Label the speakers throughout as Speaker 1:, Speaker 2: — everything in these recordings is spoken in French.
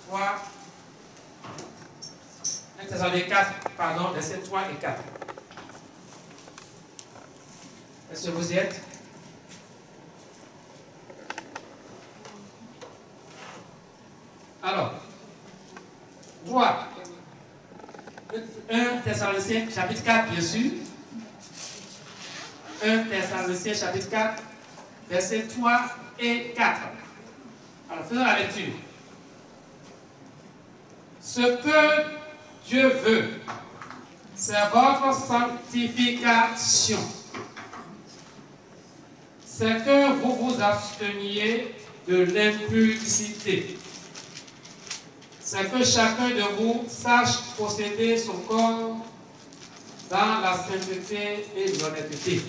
Speaker 1: 3, 1 Thessaloniciens 4, pardon, versets 3 et 4. Est-ce que vous y êtes? Alors, 3, 1 Thessaloniciens chapitre 4, bien sûr. 1 Thessaloniciens chapitre 4, versets 3 et 4. Alors, faisons la lecture. Ce que Dieu veut, c'est votre sanctification. C'est que vous vous absteniez de l'impudicité. C'est que chacun de vous sache posséder son corps dans la sainteté et l'honnêteté.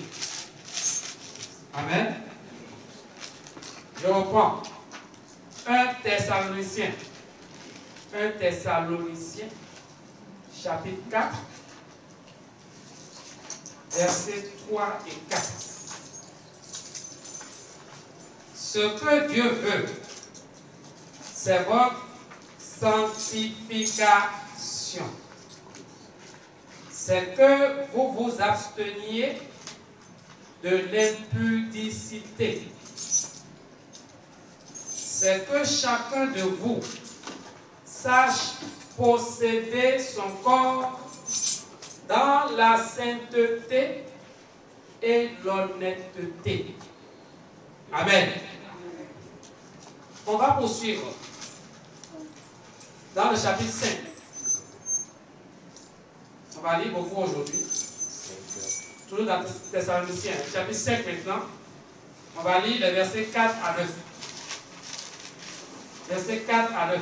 Speaker 1: Amen. Je reprends. 1 Thessaloniciens. 1 Thessaloniciens, chapitre 4, versets 3 et 4. Ce que Dieu veut, c'est votre sanctification. C'est que vous vous absteniez de l'impudicité. C'est que chacun de vous sache posséder son corps dans la sainteté et l'honnêteté. Amen. On va poursuivre dans le chapitre 5. On va lire beaucoup aujourd'hui. Toujours dans Thessaloniciens, chapitre 5 maintenant. On va lire les versets 4 à 9. Versets 4 à 9.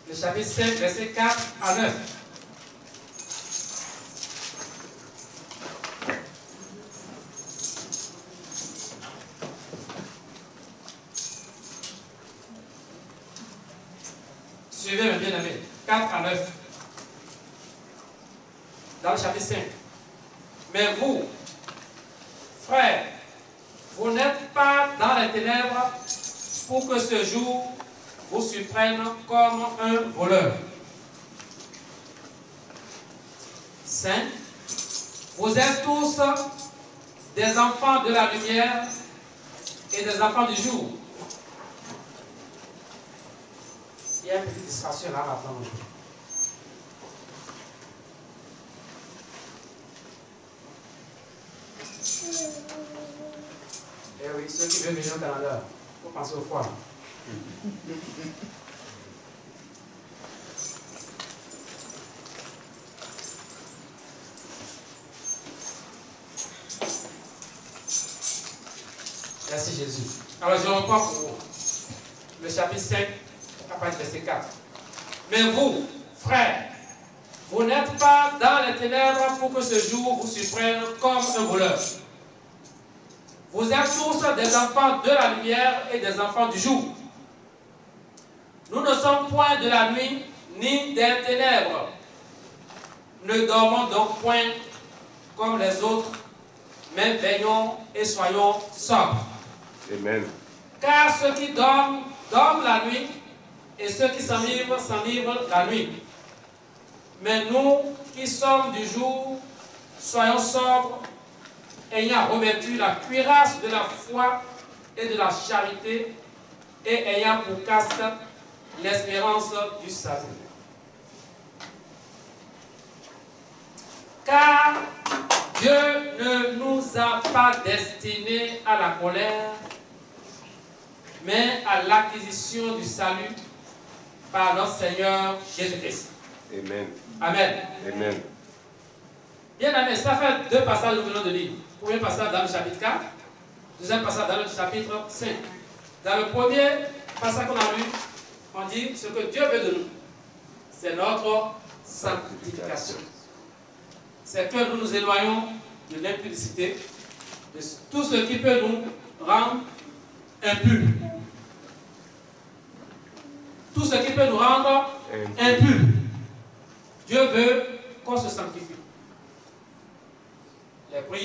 Speaker 1: Le chapitre 5, versets 4 à 9. Suivez mes bien-aimés. 4 à 9. Dans le chapitre 5. Mais vous, frères, vous n'êtes pas dans les ténèbres pour que ce jour vous surprenne comme un voleur. 5. Vous êtes tous des enfants de la lumière et des enfants du jour. Il y a une petite distraction là maintenant. Eh oui, ceux qui veulent venir au Canada, il faut penser au froid. Merci Jésus. Alors je reprends pour vous. Le chapitre 5, à partir du verset 4. Mais vous, frères, vous n'êtes pas dans les ténèbres pour que ce jour vous surprenne comme un voleur. Vous êtes tous des enfants de la lumière et des enfants du jour. Nous ne sommes point de la nuit ni des ténèbres. Ne dormons donc point comme les autres, mais veillons et soyons sobres.
Speaker 2: Amen.
Speaker 1: Car ceux qui dorment, dorment la nuit, et ceux qui s'enivrent, s'enivrent la nuit. Mais nous qui sommes du jour, soyons sobres, ayant revêtu la cuirasse de la foi et de la charité, et ayant pour casque l'espérance du salut. Car Dieu ne nous a pas destinés à la colère, mais à l'acquisition du salut par notre Seigneur Jésus-Christ.
Speaker 2: Amen.
Speaker 1: Amen.
Speaker 2: Amen.
Speaker 1: Bien aimé, ça fait deux passages que nous venons de lire. Premier passage dans le chapitre 4, deuxième passage dans le chapitre 5. Dans le premier passage qu'on a lu, on dit ce que Dieu veut de nous, c'est notre sanctification. C'est que nous nous éloignons de l'impudicité, de tout ce qui peut nous rendre impurs. Tout ce qui peut nous rendre impurs. Dieu veut qu'on se sanctifie.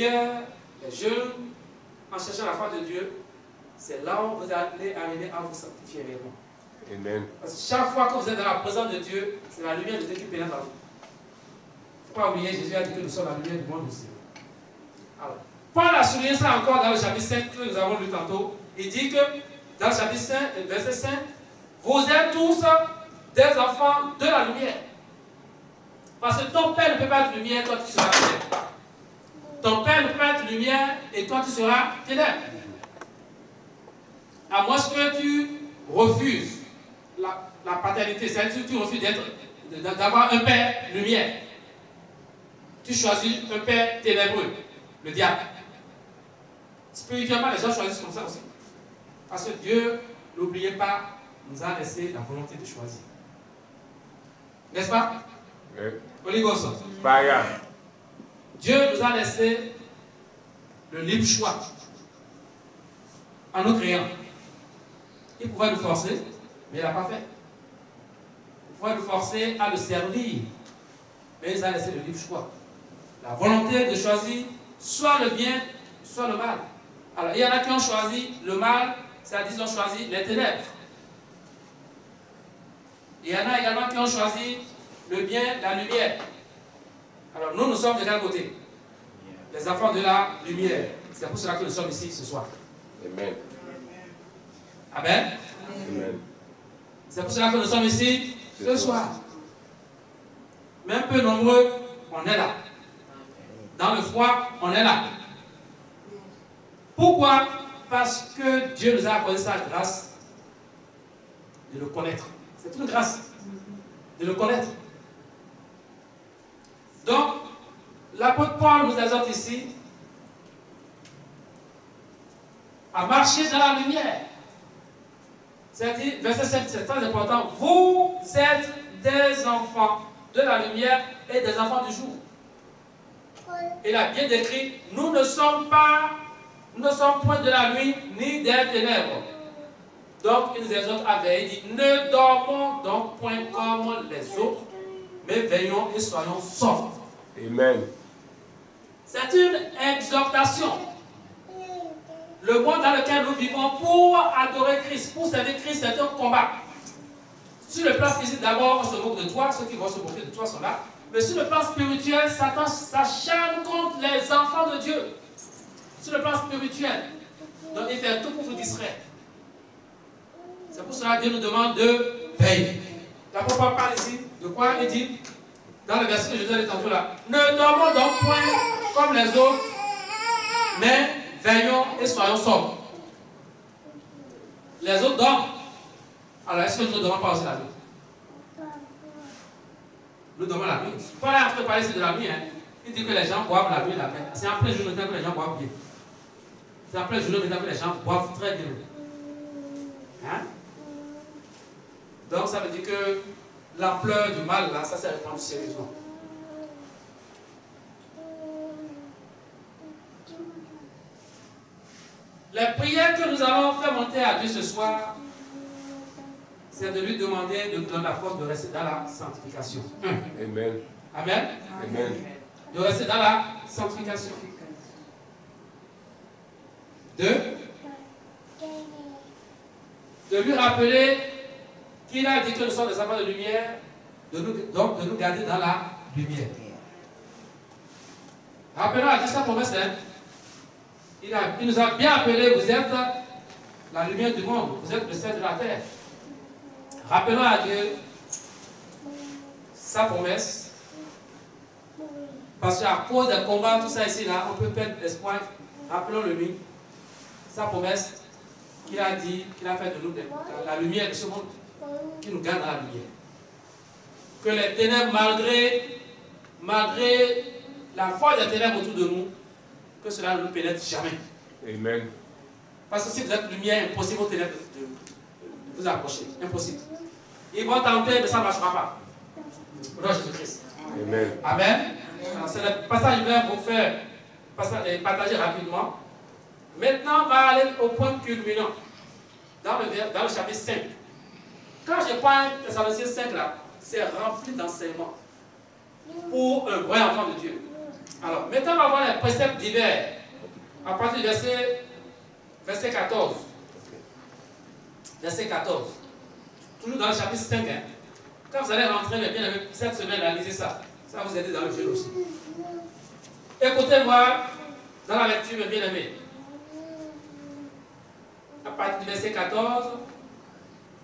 Speaker 1: prières, les jeûnes, en cherchant la foi de Dieu, c'est là où vous allez arriver à vous sanctifier réellement.
Speaker 2: Amen.
Speaker 1: Parce que chaque fois que vous êtes dans la présence de Dieu, c'est la lumière de Dieu qui pénètre dans vous. Il ne faut pas oublier, Jésus a dit que nous sommes la lumière du monde aussi. Alors, Paul a souligné ça encore dans le chapitre 5 que nous avons lu tantôt. Il dit que dans le chapitre 5, verset 5, vous êtes tous des enfants de la lumière. Parce que ton père ne peut pas être lumière, toi tu seras ténèbres. Ton père ne peut pas être lumière et toi tu seras ténèbres. À moins que tu refuses la paternité, c'est-à-dire que tu refuses d'avoir un père lumière. Tu choisis un père ténébreux, le diable. Spirituellement, les gens choisissent comme ça aussi. Parce que Dieu, n'oubliez pas, nous a laissé la volonté de choisir. N'est-ce pas?
Speaker 2: Oui.
Speaker 1: Holy Ghost. Dieu nous a laissé le libre choix en nous créant. Il pouvait nous forcer, mais il n'a pas fait. Il pouvait nous forcer à le servir, mais il nous a laissé le libre choix. La volonté de choisir soit le bien, soit le mal. Alors, il y en a qui ont choisi le mal, c'est-à-dire qu'ils ont choisi les ténèbres. Il y en a également qui ont choisi le bien, la lumière. Alors, nous sommes de quel côté? Les enfants de la lumière. C'est pour cela que nous sommes ici ce soir.
Speaker 2: Amen.
Speaker 1: Amen.
Speaker 2: Amen.
Speaker 1: C'est pour cela que nous sommes ici ce soir. Même peu nombreux, on est là. Dans le froid, on est là. Pourquoi? Parce que Dieu nous a accordé sa grâce de le connaître. C'est une grâce de le connaître. Donc, l'apôtre Paul nous exhorte ici à marcher dans la lumière. C'est-à-dire, verset 7, c'est très important. Vous êtes des enfants de la lumière et des enfants du jour. Il a bien décrit, nous ne sommes point de la nuit ni des ténèbres. Donc, il nous exhorte à veiller. Il dit, ne dormons donc point comme les autres, mais veillons et soyons sobres.
Speaker 2: Amen.
Speaker 1: C'est une exhortation. Le monde dans lequel nous vivons pour adorer Christ, pour servir Christ, c'est un combat. Sur le plan physique, d'abord, on se moque de toi. Ceux qui vont se moquer de toi sont là. Mais sur le plan spirituel, Satan s'acharne contre les enfants de Dieu. Sur le plan spirituel. Donc, il fait tout pour vous distraire. C'est pour cela que Dieu nous demande de veiller. L'apôtre Paul parle ici de quoi? Il dit, dans le verset que je vous ai dit tantôt là, ne dormons donc point comme les autres, mais veillons et soyons sobres. Les autres dorment. Alors, est-ce que nous ne dormons pas aussi la nuit? Nous dormons la nuit. Paul est en train de parler ici de la nuit. Hein. Il dit que les gens boivent la nuit la paix. C'est en plein jour maintenant que les gens boivent bien. C'est en plein jour maintenant que les gens boivent très bien. Hein? Donc, ça veut dire que l'ampleur du mal, là, ça s'est répandu sérieusement. Les prières que nous allons faire monter à Dieu ce soir, c'est de lui demander de nous donner la force de rester dans la sanctification.
Speaker 2: Amen.
Speaker 1: Amen.
Speaker 2: Amen.
Speaker 1: De rester dans la sanctification. 2. De lui rappeler qu'il a dit que nous sommes des enfants de lumière, donc de nous garder dans la lumière. Rappelons à Dieu sa promesse. Hein? Il nous a bien appelé, vous êtes la lumière du monde, vous êtes le sel de la terre. Rappelons à Dieu sa promesse. Parce qu'à cause des combats, tout ça ici, là, on peut perdre l'espoir. Rappelons-le lui. Sa promesse qu'il a dit, qu'il a fait de nous la lumière de ce monde, qui nous garde dans la lumière. Que les ténèbres, malgré la force des ténèbres autour de nous, que cela ne nous pénètre jamais. Amen. Parce que si vous êtes lumière, impossible aux ténèbres de vous approcher. Impossible. Ils vont tenter, mais ça ne marchera pas. Au nom de Jésus-Christ. Amen. Amen. C'est le passage que je vais vous faire partager rapidement. Maintenant, on va aller au point culminant. Dans le chapitre 5. Quand je parle de Thessaloniciens 5 là, c'est rempli d'enseignements pour un vrai enfant de Dieu. Alors, maintenant, on va voir les préceptes divers. À partir du verset 14. Verset 14. Toujours dans le chapitre 5. Hein. Quand vous allez rentrer, mais bien cette semaine, lisez ça. Ça va vous aider dans le jeûne aussi. Écoutez-moi dans la lecture, mes bien-aimés. À partir du verset 14,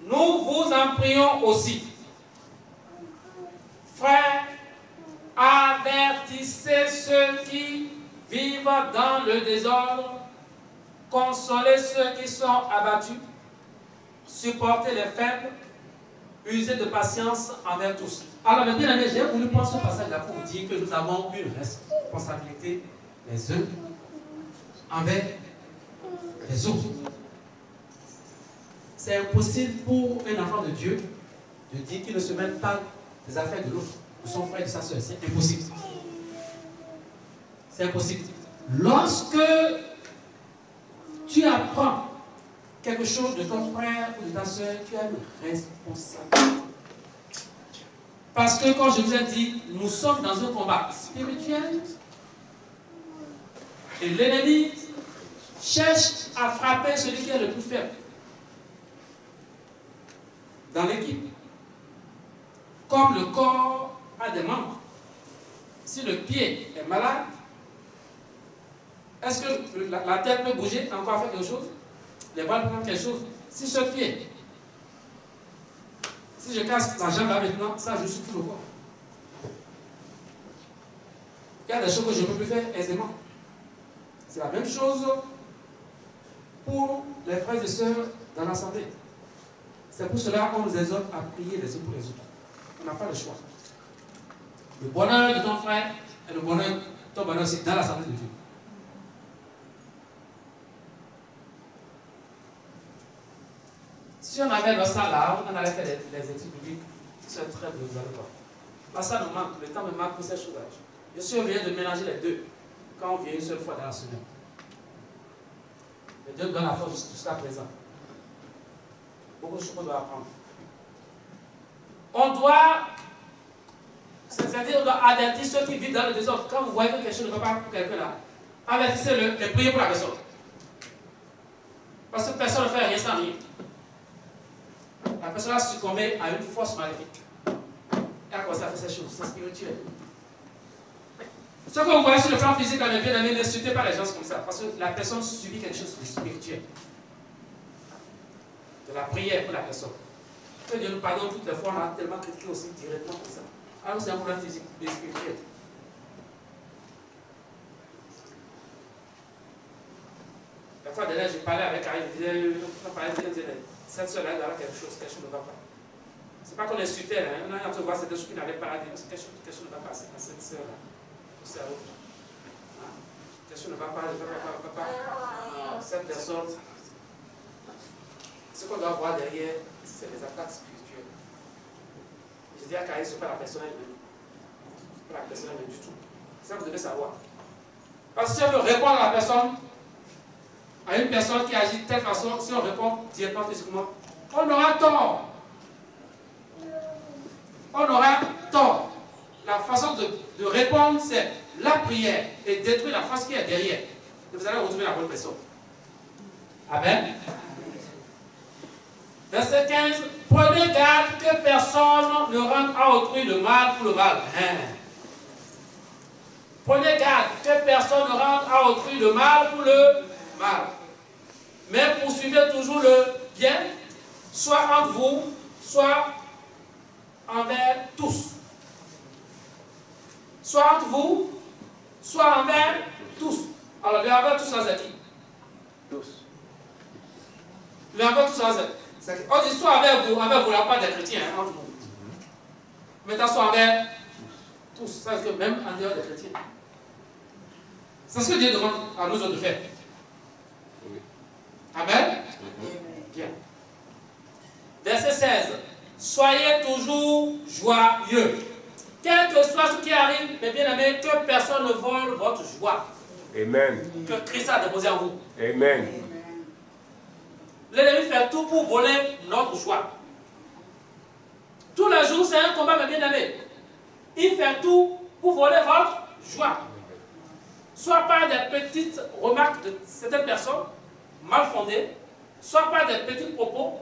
Speaker 1: nous vous en prions aussi. Frères, avertissez ceux qui vivent dans le désordre, consolez ceux qui sont abattus, supportez les faibles, usez de patience envers tous. Alors, mes bien-aimés, j'ai voulu prendre ce passage-là pour vous dire que nous avons une responsabilité les uns envers les autres. C'est impossible pour un enfant de Dieu de dire qu'il ne se mêle pas des affaires de l'autre, de son frère et de sa soeur. C'est impossible. C'est impossible. Lorsque tu apprends quelque chose de ton frère ou de ta soeur, tu as une responsabilité. Parce que, comme je vous ai dit, nous sommes dans un combat spirituel et l'ennemi cherche à frapper celui qui est le plus faible dans l'équipe. Comme le corps a des membres, si le pied est malade, est-ce que la tête peut bouger, encore faire quelque chose? Les bras peuvent faire quelque chose. Si ce pied, si je casse la jambe là maintenant, ça je suis tout le corps. Il y a des choses que je ne peux plus faire aisément. C'est la même chose pour les frères et sœurs dans l'assemblée. C'est pour cela qu'on nous exhorte à prier les uns pour les autres. On n'a pas le choix. Le bonheur de ton frère et le bonheur de ton bonheur, c'est dans l'assemblée de Dieu. Si on avait ça là, on allait faire les études bibliques, c'est très bien, vous allez voir. Là, ça nous manque, le temps me manque pour ces choses-là. Je suis obligé de mélanger les deux quand on vient une seule fois dans la semaine. Et Dieu nous donne la force jusqu'à présent. Beaucoup de choses qu'on doit apprendre. On doit, c'est-à-dire on doit avertir ceux qui vivent dans le désordre. Quand vous voyez que quelque chose ne va pas pour quelqu'un là, avertissez-le et priez pour la personne. Parce que personne ne fait rien sans rien. La personne a succombé à une force maléfique. Et à quoi ça fait ces choses? C'est spirituel. Ce que vous voyez sur le plan physique, bien aimé, n'insultez pas les gens comme ça. Parce que la personne subit quelque chose de spirituel. De la prière pour la personne. Que Dieu nous pardonne toutes les fois, on a tellement critiqué aussi directement comme ça. Alors c'est un problème physique et spirituel. La fois dernière, j'ai parlé avec Aïe, je disais, cette soeur-là, elle a quelque chose ne va pas. Ce n'est pas qu'on insultait, hein. On a entendu voir cette chose qui n'avait pas à dire, quelque chose ne va pas à cette soeur-là. C'est à l'autre. Quelque chose ne va pas, cette personne. Ce qu'on doit voir derrière, c'est les attaques spirituelles. Je dis à Kaï, ce n'est pas la personne elle-même. Ce n'est pas la personne elle-même du tout. Ça, vous devez savoir. Parce que si on veut répondre à la personne, à une personne qui agit de telle façon, si on répond directement physiquement, on aura tort. On aura tort. La façon de répondre, c'est la prière et détruire la force qui est derrière. Et vous allez retrouver la bonne personne. Amen. Verset 15. Prenez garde que personne ne rende à autrui le mal pour le mal. Prenez garde que personne ne rende à autrui le mal pour le mal. Mais poursuivez toujours le bien, soit entre vous, soit envers tous. Soit entre vous, soit envers tous. Alors, le envers tous, c'est qui? Tous. Le envers tous, c'est qui? On dit soit envers vous, la part des chrétiens, hein, entre vous. Maintenant, soit envers tous. Ça veut dire que même en dehors des chrétiens. C'est ce que Dieu demande à nous autres de faire. Amen. Bien. Verset 16. Soyez toujours joyeux. Quel que soit ce qui arrive, mes bien-aimés, que personne ne vole votre joie.
Speaker 2: Amen.
Speaker 1: Que Christ a déposé en vous.
Speaker 2: Amen.
Speaker 1: L'ennemi fait tout pour voler notre joie. Tous les jours, c'est un combat, mes bien-aimés. Il fait tout pour voler votre joie. soit par des petites remarques de certaines personnes, mal fondées, soit par des petits propos,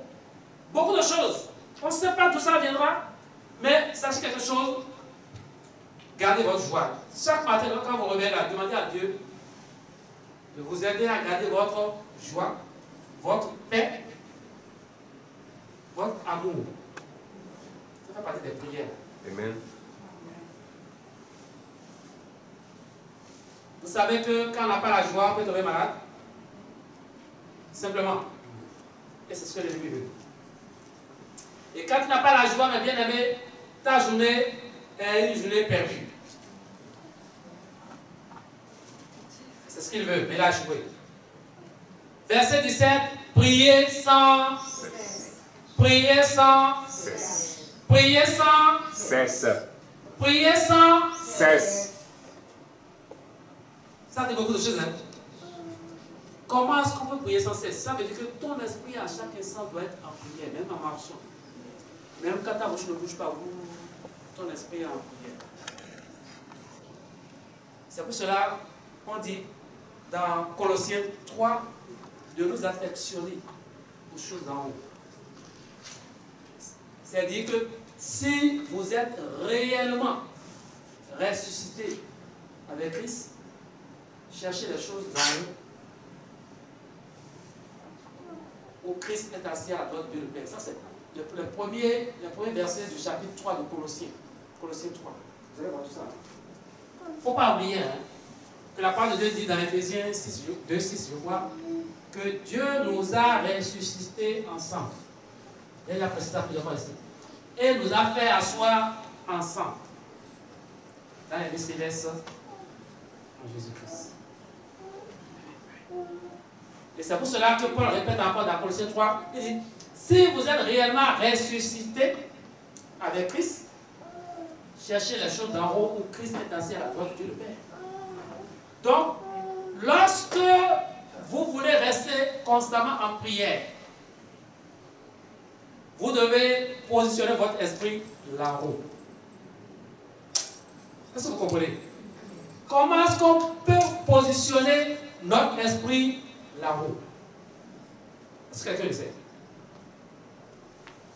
Speaker 1: beaucoup de choses. On ne sait pas d'où ça viendra, mais sachez quelque chose, gardez votre joie. Chaque matin, quand vous revenez là, demandez à Dieu de vous aider à garder votre joie, votre paix, votre amour. Ça fait partie des prières.
Speaker 2: Amen.
Speaker 1: Vous savez que quand on n'a pas la joie, on peut tomber malade. Simplement. Et c'est ce que l'ennemi veut. Et quand tu n'as pas la joie, mais bien aimé, ta journée est une journée perdue. C'est ce qu'il veut, mais là, jouer. Verset 17, priez sans cesse. Priez sans cesse. Priez sans
Speaker 2: Cesse.
Speaker 1: Priez sans
Speaker 2: Cesse.
Speaker 1: Ça dit beaucoup de choses, hein? Comment est-ce qu'on peut prier sans cesse? Ça veut dire que ton esprit à chaque instant doit être en prière, même en marchant. Même quand ta bouche ne bouge pas, ton esprit est en prière. C'est pour cela qu'on dit dans Colossiens 3 de nous affectionner aux choses d'en haut. C'est-à-dire que si vous êtes réellement ressuscité avec Christ, cherchez les choses d'en haut, où Christ est assis à la droite de Dieu le Père. Ça, c'est le premier verset du chapitre 3 de Colossiens. Colossiens 3. Vous allez voir tout ça. Il ne faut pas oublier que la parole de Dieu dit dans Éphésiens 2, 6, je crois, que Dieu nous a ressuscités ensemble. Il a précisé ça plusieurs fois ici. Et nous a fait asseoir ensemble dans les lieux célestes en Jésus-Christ. Et c'est pour cela que Paul répète encore dans Colossiens 3, il dit, si vous êtes réellement ressuscité avec Christ, cherchez les choses d'en haut où Christ est assis à la droite de Dieu le Père. Donc, lorsque vous voulez rester constamment en prière, vous devez positionner votre esprit là-haut. Est-ce que vous comprenez? Comment est-ce qu'on peut positionner notre esprit là-haut? Est-ce que quelqu'un le sait?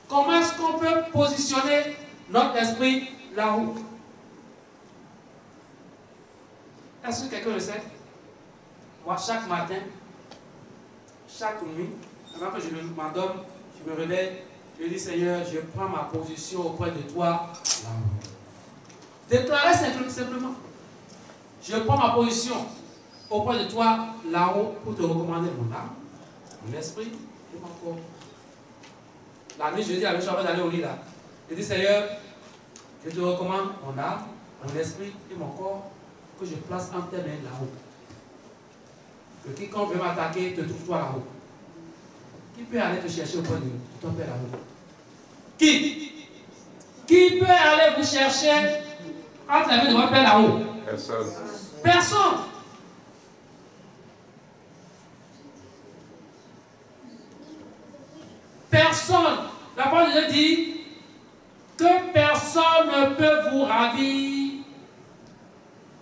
Speaker 1: Comment est-ce qu'on peut positionner notre esprit là-haut? Est-ce que quelqu'un le sait? Moi, chaque matin, chaque nuit, avant que je m'endorme, je me réveille, je dis Seigneur, je prends ma position auprès de toi là-haut. Déclarez simplement. Je prends ma position auprès de toi là-haut pour te recommander mon âme, mon esprit et mon corps. La nuit, je dis à mes chambres d'aller au lit là. Je dis Seigneur, je te recommande mon âme, mon esprit et mon corps que je place en tes mains là-haut. Que quiconque veut m'attaquer, te trouve toi là-haut. Qui peut aller te chercher auprès de ton Père là-haut? Qui peut aller vous chercher entre les mains de votre Père là-haut?
Speaker 2: Personne.
Speaker 1: Personne. Personne. La parole de Dieu dit que personne ne peut vous ravir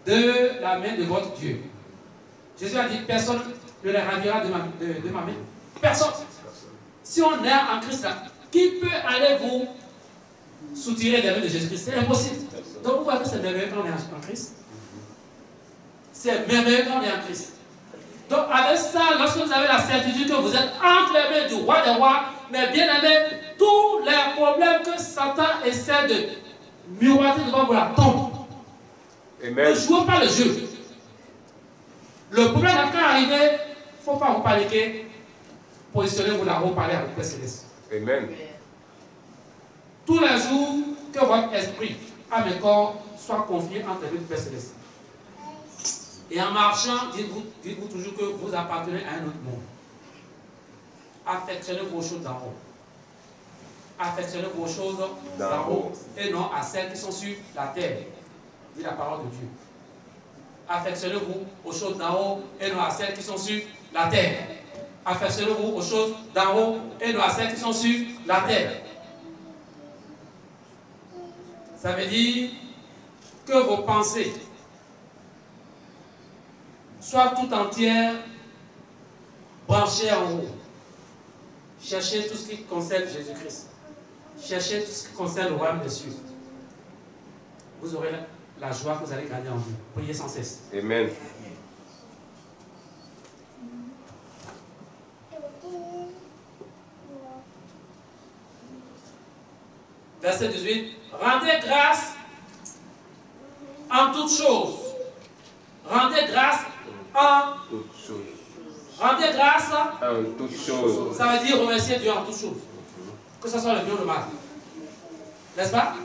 Speaker 1: de la main de votre Dieu. Jésus a dit personne ne les ravira de ma main. Personne. Si on est en Christ là, qui peut aller vous soutirer des mains de Jésus-Christ? C'est impossible. Donc vous voyez que c'est merveilleux quand on est en Christ. C'est merveilleux quand on est en Christ. Donc avec ça, lorsque vous avez la certitude que vous êtes entre les mains du roi des rois, mais bien aimé, tous les problèmes que Satan essaie de miroiter devant vous la tombe. Ne jouez pas le jeu. Le problème n'a qu'à arriver, il ne faut pas vous paniquer. Positionnez-vous là-haut, parlez avec le Père Céleste.
Speaker 2: Amen.
Speaker 1: Tous les jours, que votre esprit, âme et corps soient confiés entre les mains du Père Céleste. Et en marchant, dites-vous toujours que vous appartenez à un autre monde. Affectionnez vos choses d'en haut. Affectionnez vos choses d'en haut et non à celles qui sont sur la terre. Dit la parole de Dieu. Affectionnez-vous aux choses d'en haut et non à celles qui sont sur la terre. Affectionnez-vous aux choses d'en haut et non à celles qui sont sur la terre. Ça veut dire que vos pensées soit tout entière branchée en haut. Cherchez tout ce qui concerne Jésus-Christ. Cherchez tout ce qui concerne le royaume des cieux. Vous aurez la joie que vous allez garder en vous. Priez sans cesse.
Speaker 2: Amen.
Speaker 1: Verset 18. Rendez grâce en toutes choses. Rendez grâce en
Speaker 2: Toutes choses.
Speaker 1: Rendez grâce.
Speaker 2: En toutes choses.
Speaker 1: Ça veut dire remercier Dieu en toutes choses. Que ce soit le bien ou le mal. N'est-ce pas?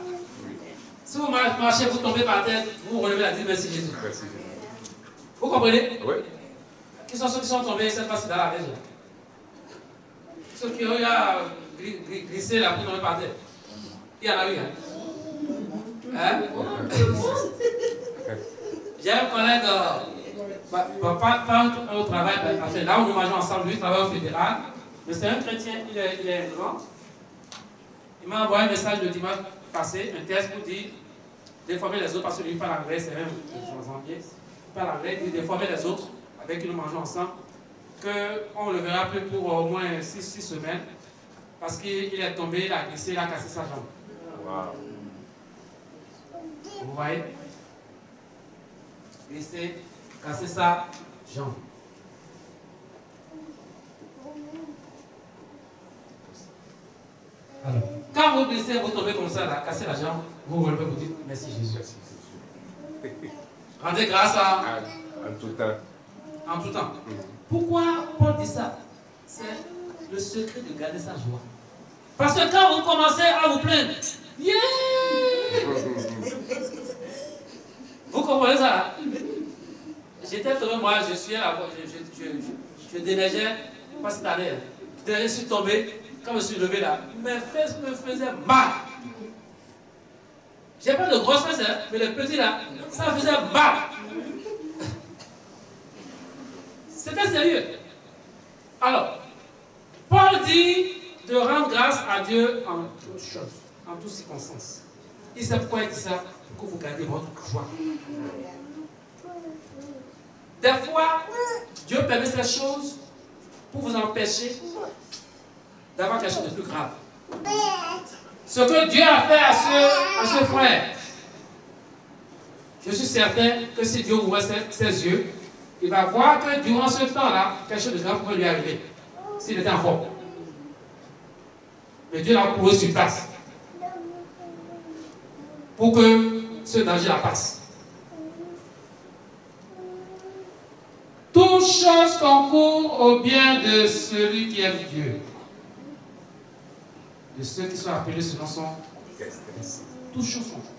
Speaker 1: Si vous marchez, vous tombez par terre, vous relevez la dîme, merci Jésus.
Speaker 2: Merci.
Speaker 1: Vous comprenez?
Speaker 2: Oui.
Speaker 1: Qui sont ceux qui sont tombés cette fois-ci dans la maison? Ceux qui ont glissé la boue tombée par terre. Il y en a eu, hein? J'ai un collègue, pas au travail, là où nous mangeons ensemble, lui il travaille au fédéral, mais c'est un chrétien, il est grand. Il m'a envoyé un message le dimanche passé, un texte pour dire déformer les autres, parce que lui parle anglais, c'est même janvier. Il parle anglais, il dit déformer les autres, avec qui nous mangeons ensemble, qu'on le verra plus pour au moins 6 semaines, parce qu'il est tombé, il a glissé, il a cassé sa jambe.
Speaker 2: Wow.
Speaker 1: Vous voyez? Glisser, casser sa jambe. Alors, quand vous glissez, vous tombez comme ça, là, cassez la jambe, vous relevez, vous dites merci Jésus. Rendez grâce
Speaker 2: En tout temps.
Speaker 1: en tout temps. Pourquoi Paul dit ça? C'est le secret de garder sa joie. Parce que quand vous commencez à vous plaindre, yeah! Vous comprenez ça? J'étais tombé, moi, je suis à la voie, je déneigeais, pas cette année. Je suis tombé, quand je me suis levé là, mes fesses me faisaient mal. J'ai pas de grosses fesses, hein, mais les petits là, ça faisait mal. C'était sérieux. Alors, Paul dit de rendre grâce à Dieu en toutes choses, en toutes circonstances. Il sait pourquoi il dit ça, pour que vous gardiez votre joie. Des fois, Dieu permet ces choses pour vous empêcher d'avoir quelque chose de plus grave. Ce que Dieu a fait à ce frère, je suis certain que si Dieu ouvre ses yeux, il va voir que durant ce temps-là, quelque chose de grave pourrait lui arriver, s'il était en forme. Mais Dieu l'a posé sur place pour que ce danger la passe. Toute chose concourt au bien de celui qui aime Dieu, de ceux qui sont appelés selon son dessein. Toutes choses concourent.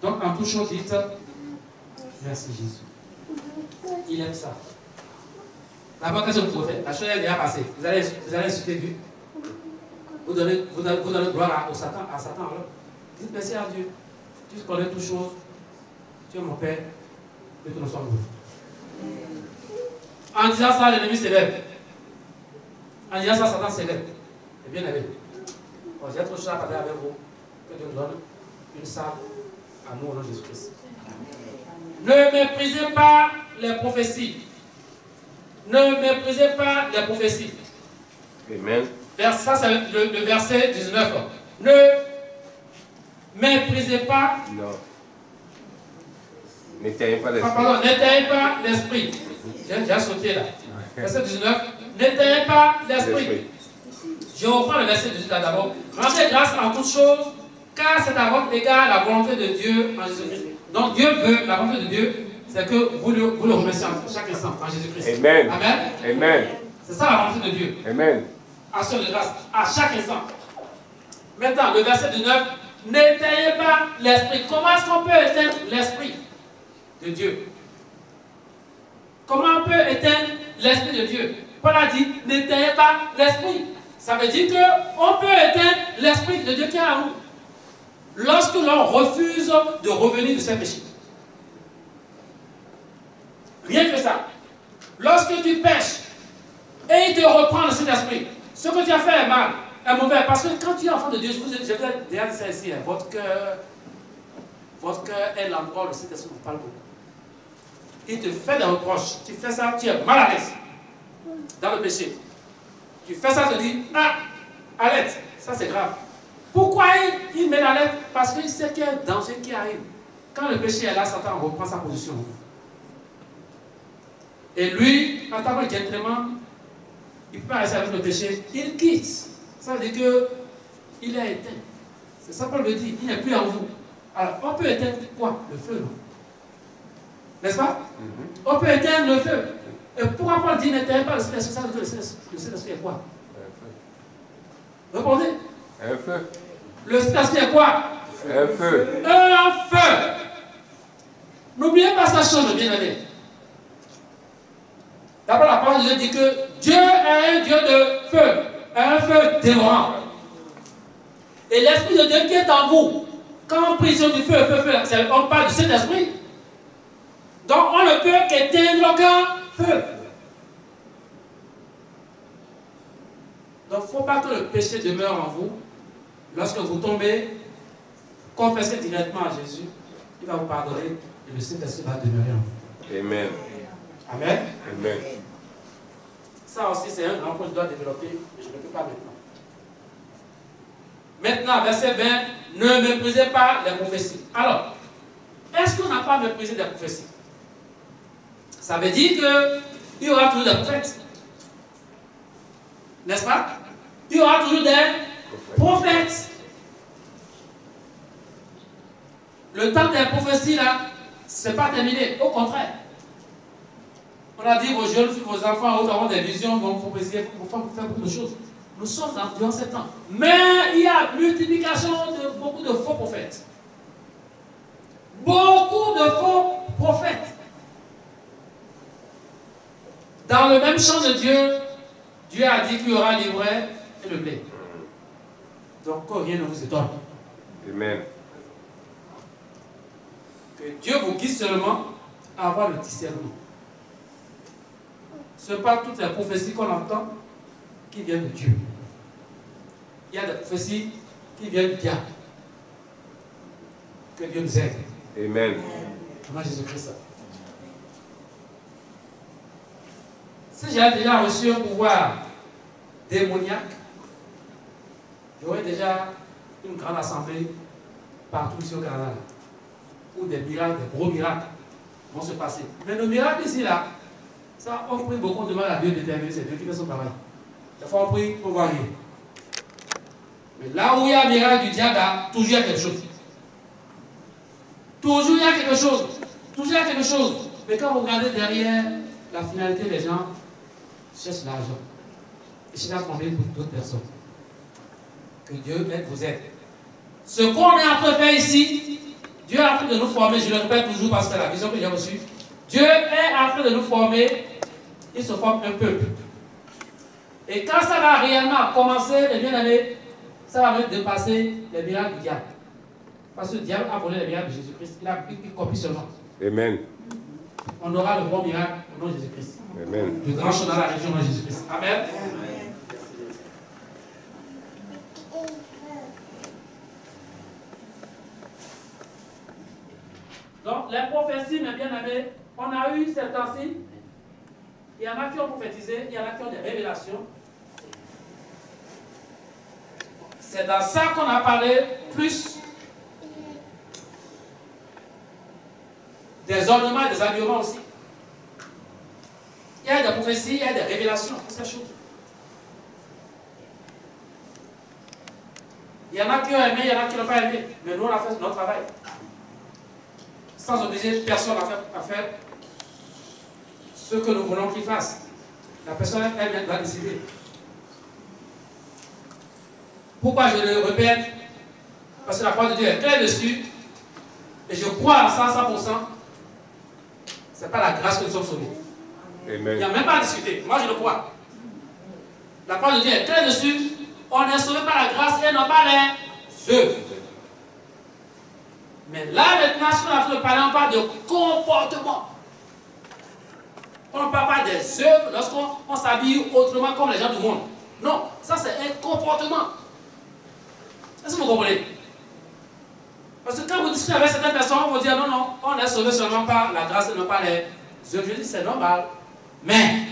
Speaker 1: Donc en toute chose, dites merci Jésus. Il aime ça. D'abord, qu'est-ce que vous pouvez faire? La chose est déjà passée. Vous allez insulter Dieu. Vous donnez gloire à Satan. Alors. Dites merci à Dieu. Tu connais toutes choses. Tu es mon Père. Que nous sommes nous. En disant ça, l'ennemi s'élève. En disant ça, Satan s'élève. Et bien aimé. Bon, j'ai autre chose à parler avec vous. Que Dieu nous donne une salle à nous au nom de Jésus-Christ. Ne méprisez pas les prophéties. Ne méprisez pas les prophéties.
Speaker 2: Amen.
Speaker 1: Ça, c'est le verset 19. Ne méprisez pas.
Speaker 2: Non. N'éteignez pas l'esprit.
Speaker 1: Pardon, n'éteignez pas l'esprit. J'ai sauté là. Verset 19. N'éteignez pas l'esprit. Je reprends le verset 18 là d'abord. Rendez grâce en toutes choses, car c'est à votre égard la volonté de Dieu en Jésus-Christ. Donc Dieu veut, la volonté de Dieu, c'est que vous le remerciez en chaque instant en Jésus-Christ.
Speaker 2: Amen.
Speaker 1: Amen.
Speaker 2: Amen.
Speaker 1: C'est ça la volonté de Dieu.
Speaker 2: Amen.
Speaker 1: Action de grâce à chaque instant. Maintenant, le verset 19. N'éteignez pas l'esprit. Comment est-ce qu'on peut éteindre l'esprit de Dieu? Comment on peut éteindre l'esprit de Dieu? Paul a dit, n'éteignez pas l'esprit. Ça veut dire qu'on peut éteindre l'esprit de Dieu qui est en nous lorsque l'on refuse de revenir de ses péchés. Rien que ça. Lorsque tu pêches et il te reprend le Saint-Esprit, ce que tu as fait est mal, est mauvais. Parce que quand tu es enfant de Dieu, je vous ai déjà dit ça ici, hein, votre cœur est l'endroit où le Saint-Esprit vous parle beaucoup. il te fait des reproches, tu fais ça, tu es mal à l'aise dans le péché. Tu fais ça, tu te dis, ah, alerte, ça c'est grave. Pourquoi il met l'alerte? Parce qu'il sait qu'il y a un danger qui arrive. Quand le péché est là, Satan reprend sa position. Et lui, en tant que gentleman, il peut pas rester avec le péché, il quitte. Ça veut dire qu'il est éteint. C'est ça qu'on veut dire, il n'est plus en vous. Alors, on peut éteindre quoi? Le feu, non? N'est-ce pas? On peut éteindre le feu. Et pourquoi Paul dit n'éteignez pas le Saint-Esprit? Le Saint-Esprit est quoi? Répondez.
Speaker 2: Un feu.
Speaker 1: Le Saint-Esprit est quoi?
Speaker 2: Un feu.
Speaker 1: Un feu. N'oubliez pas sa chose, bien aimé. D'abord, la parole de Dieu dit que Dieu est un Dieu de feu, un feu dévorant. Et l'Esprit de Dieu qui est en vous, quand on prie sur du feu, on parle de cet esprit. Donc on ne peut qu'éteindre aucun feu. Donc il ne faut pas que le péché demeure en vous. Lorsque vous tombez, confessez directement à Jésus, il va vous pardonner et le Saint-Esprit va demeurer en vous.
Speaker 2: Amen.
Speaker 1: Amen.
Speaker 2: Amen.
Speaker 1: Ça aussi c'est un grand point que je dois développer, mais je ne le fais pas maintenant. Maintenant, verset 20, ne méprisez pas les prophéties. Alors, est-ce qu'on n'a pas méprisé des prophéties? Ça veut dire qu'il y aura toujours des prophètes. N'est-ce pas? Il y aura toujours des prophètes. Le temps des prophéties, là, ce n'est pas terminé. Au contraire. On a dit vos jeunes filles, vos enfants, vous auront des visions, vont vous prophétiser, vont faire beaucoup de choses. Nous sommes durant ce temps. Mais il y a multiplication de beaucoup de faux prophètes. Beaucoup de faux prophètes. Dans le même champ de Dieu, Dieu a dit qu'il y aura l'ivraie et le blé. Donc que rien ne vous étonne.
Speaker 2: Amen.
Speaker 1: Que Dieu vous guide seulement à avoir le discernement. Ce n'est pas toutes les prophéties qu'on entend qui viennent de Dieu. Il y a des prophéties qui viennent du diable. Que Dieu nous aide.
Speaker 2: Amen.
Speaker 1: Comment Jésus-Christ. Si j'ai déjà reçu un pouvoir démoniaque, j'aurais déjà une grande assemblée partout ici au Canada, où des miracles, des gros miracles vont se passer. Mais nos miracles ici, là, ça, on prie beaucoup, on demande à Dieu de déterminer, c'est Dieu qui fait son travail. Des fois, on prie pour voir rien. Mais là où il y a un miracle du diable, là, toujours il y a quelque chose. Toujours il y a quelque chose. Toujours il y a quelque chose. Mais quand vous regardez derrière la finalité, les gens cherchent l'argent. Et cherchent à combler d'autres personnes. Que Dieu vous aide. Ce qu'on est en train de faire ici, Dieu est en train de nous former, je le répète toujours parce que c'est la vision que j'ai reçue. Dieu est en train de nous former, il se forme un peuple. Et quand ça va réellement commencer, les bien-aimés, ça va même dépasser les miracles du diable. Parce que le diable a volé les miracles de Jésus-Christ, il copie seulement.
Speaker 2: Amen.
Speaker 1: On aura le bon miracle au nom de Jésus-Christ.
Speaker 2: Amen.
Speaker 1: Le grand chose dans la région de Jésus-Christ. Amen. Donc, les prophéties, mes bien-aimés, on a eu ces temps-ci. Il y en a qui ont prophétisé, il y en a qui ont des révélations. C'est dans ça qu'on a parlé plus des ornements et des habillements aussi. Il y a des prophéties, il y a des révélations, toutes ces choses. Il y en a qui ont aimé, il y en a qui n'ont pas aimé. Mais nous, on a fait notre travail. Sans obliger personne à faire ce que nous voulons qu'il fasse. La personne elle doit décider. Pourquoi je le répète? Parce que la parole de Dieu est claire dessus. Et je crois à ça à 100%. Ce n'est pas la grâce que nous sommes sauvés.
Speaker 2: Amen.
Speaker 1: Il n'y a même pas à discuter. Moi je le crois. La parole de Dieu est claire dessus. On est sauvé par la grâce et non pas les œuvres. Mais là maintenant, ce qu'on a fait de parler, on parle de comportement. On ne parle pas des œuvres lorsqu'on s'habille autrement comme les gens du monde. Non, ça c'est un comportement. Est-ce que vous comprenez? Parce que quand vous discutez avec certaines personnes, on vous dit non, non, on est sauvé seulement par la grâce et non pas les Je dis c'est normal. Mais,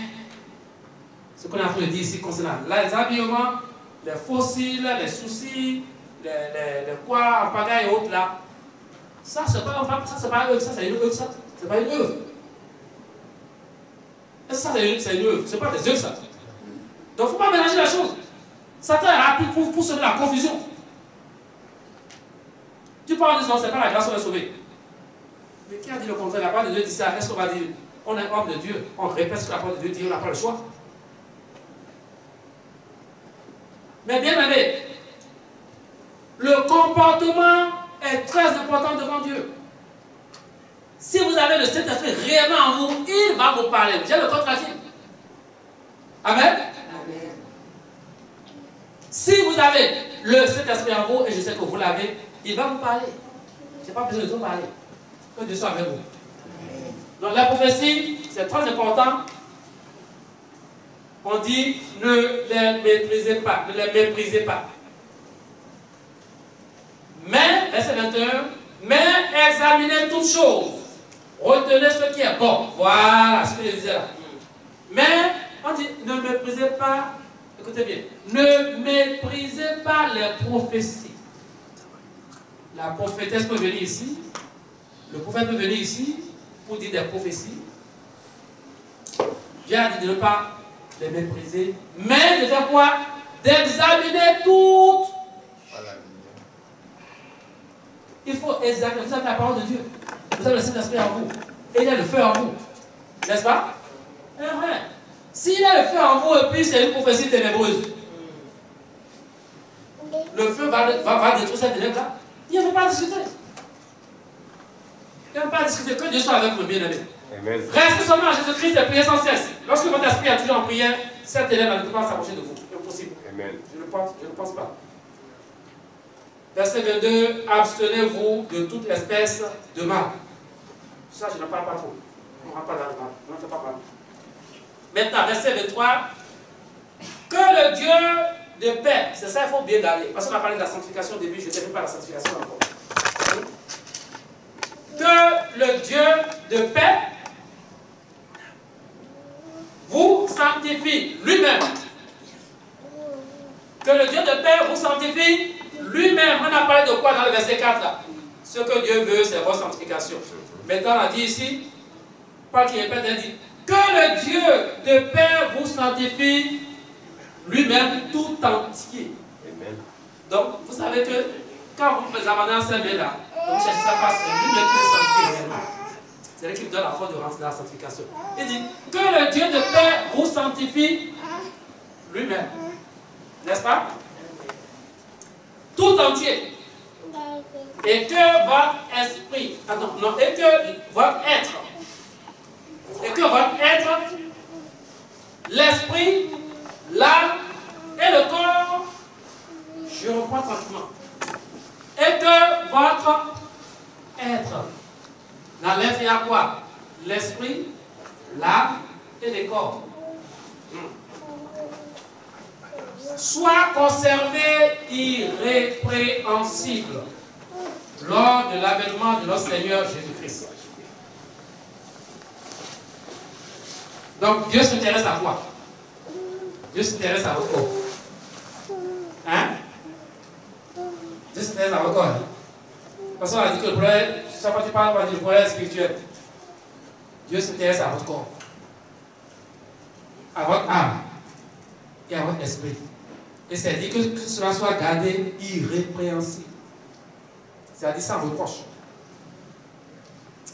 Speaker 1: ce qu'on a envie de dire ici concernant les habillements, les fossiles, les soucis, les quoi, en pagaille et autres là, ça c'est pas une œuvre, ça c'est une œuvre, ça. C'est pas une œuvre. Et ça c'est une œuvre, c'est pas des œuvres ça. Donc il ne faut pas mélanger la chose. Satan est rapide pour semer la confusion. Tu parles en disant c'est pas la grâce qu'on est sauvé. Mais qui a dit le contraire? La parole de Dieu dit ça. Est-ce qu'on va dire on est homme de Dieu, on répète ce que la parole de Dieu dit, on n'a pas le choix? Mais bien aimé, le comportement est très important devant Dieu. Si vous avez le Saint-Esprit réellement en vous, il va vous parler. J'ai le contraire. Amen. Amen. Si vous avez le Saint-Esprit en vous, et je sais que vous l'avez, il va vous parler. Je n'ai pas besoin de vous parler. Que Dieu soit avec vous. Donc la prophétie, c'est très important. On dit, ne les méprisez pas, ne les méprisez pas. Mais, verset 21, mais examinez toutes choses. Retenez ce qui est bon. Voilà ce que je disais là. Mais, on dit, ne méprisez pas, écoutez bien, ne méprisez pas les prophéties. La prophétesse peut venir ici, le prophète peut venir ici pour dire des prophéties. Dieu a dit de ne pas les mépriser, mais de faire quoi? D'examiner toutes. Il faut examiner. Vous avez la parole de Dieu. Vous avez le Saint-Esprit en vous. Et il y a le feu en vous. N'est-ce pas? S'il y a le feu en vous et puis c'est une prophétie ténébreuse, le feu va détruire cette ténèbre-là. Il ne faut pas discuter. Il ne faut pas discuter. Que Dieu soit avec vous, bien-aimés. Restez seulement à Jésus-Christ et priez sans cesse. Lorsque votre esprit est toujours en prière, cette ténèbre ne peut pas s'approcher de vous. Impossible. Amen. Je ne pense pas. Verset 22, abstenez-vous de toute espèce de mal. Ça, je ne parle pas trop. On ne rentre pas dans le mal. On ne fait pas mal. Maintenant, verset 23, que le Dieu de paix, c'est ça, il faut bien garder. Parce qu'on a parlé de la sanctification au début, je ne sais même pas la sanctification encore. Que le Dieu de paix vous sanctifie lui-même. Que le Dieu de paix vous sanctifie lui-même. On a parlé de quoi dans le verset 4 là? Ce que Dieu veut, c'est votre sanctification. Maintenant, on a dit ici, Paul qui répète, il dit, que le Dieu de paix vous sanctifie lui-même tout entier. Amen. Donc, vous savez que quand vous faites abandonner à cette main-là, vous cherchez sa face, c'est lui-même qui vous sanctifie réellement. C'est lui qui vous donne la force de rentrer dans la sanctification. Il dit, que le Dieu de paix vous sanctifie lui-même. N'est-ce pas? Tout entier. Et que votre esprit, et que votre être, l'esprit, l'âme et le corps, je reprends tranquillement, et que votre être, dans l'être il y a quoi? L'esprit, l'âme et le corps. Soit conservé irrépréhensible lors de l'avènement de notre Seigneur Jésus-Christ. Donc Dieu s'intéresse à quoi? Dieu s'intéresse à votre corps. Hein? Dieu s'intéresse à votre corps. Parce qu'on a dit que le problème, chaque fois que tu parles, on va dire le problème spirituel. Dieu s'intéresse à votre corps, à votre âme et à votre esprit. Et c'est dit que cela soit gardé irrépréhensible. C'est-à-dire sans reproche.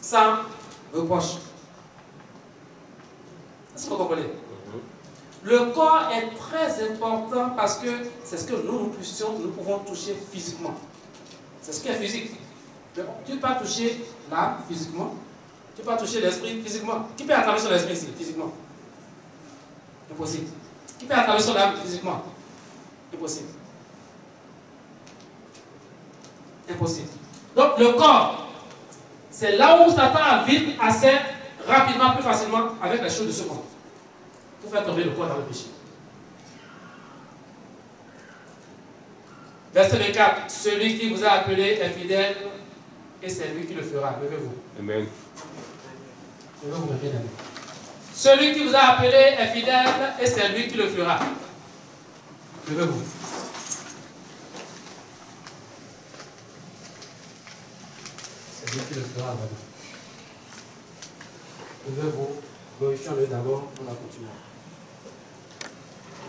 Speaker 1: Sans reproche. Est-ce que vous comprenez? Le corps est très important parce que c'est ce que nous pouvons toucher physiquement. C'est ce qui est physique. Tu ne peux pas toucher l'âme physiquement. Tu ne peux pas toucher l'esprit physiquement. Qui peut attraper sur l'esprit ici, physiquement? Impossible. Qui peut attraper sur l'âme physiquement? Impossible. Impossible. Donc le corps, c'est là où Satan vite assez rapidement, plus facilement avec les choses de ce monde. Pour faire tomber le corps dans le péché. Verset 24. Celui qui vous a appelé est fidèle et c'est lui qui le fera. Levez-vous.
Speaker 2: Amen.
Speaker 1: Je veux vous bien aimer. Celui qui vous a appelé est fidèle et c'est lui qui le fera. Je veux vous. C'est lui qui le fera. Je veux vous. Glorifions-le d'abord pour la continuer.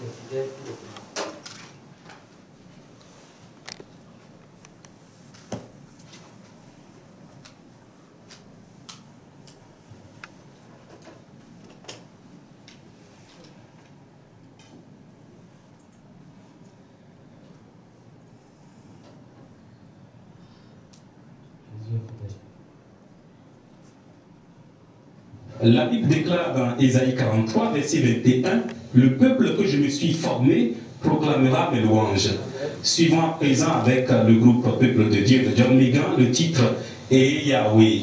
Speaker 1: Il est fidèle, il le fera.
Speaker 3: La Bible déclare dans Ésaïe 43, verset 21, « Le peuple que je me suis formé proclamera mes louanges. » Suivons à présent avec le groupe Peuple de Dieu de John Megan, le titre est Yahweh.